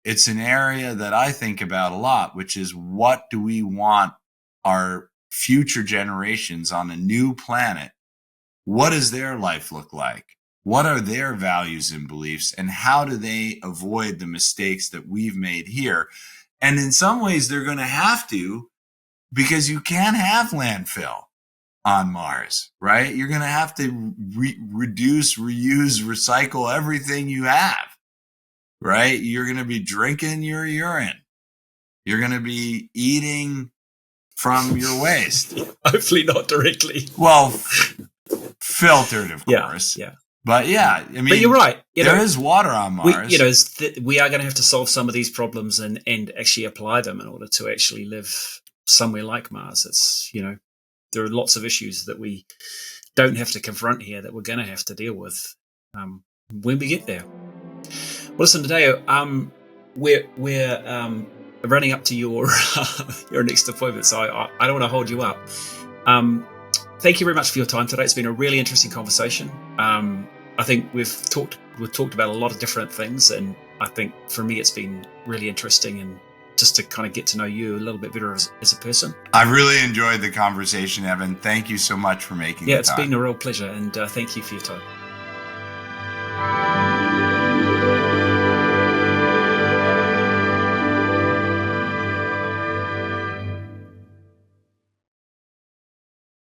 it's an area that I think about a lot, which is, what do we want our future generations on a new planet? What does their life look like? What are their values and beliefs? And how do they avoid the mistakes that we've made here? And in some ways, they're going to have to, because you can't have landfill on Mars, right? You're going to have to reduce, reuse, recycle everything you have. Right? You're going to be drinking your urine. You're going to be eating from your waste. Hopefully not directly. Well, filtered, of course. Yeah. But but you're right. There is water on Mars. We are going to have to solve some of these problems and actually apply them in order to actually live somewhere like Mars. It's, there are lots of issues that we don't have to confront here that we're going to have to deal with when we get there. Well, listen, Adeo, we're running up to your next appointment, so I don't want to hold you up. Thank you very much for your time today. It's been a really interesting conversation. I think we've talked about a lot of different things, and I think for me it's been really interesting, and just to kind of get to know you a little bit better as a person. I really enjoyed the conversation, Evan. Thank you so much for making the time. Yeah, it's been a real pleasure, and thank you for your time.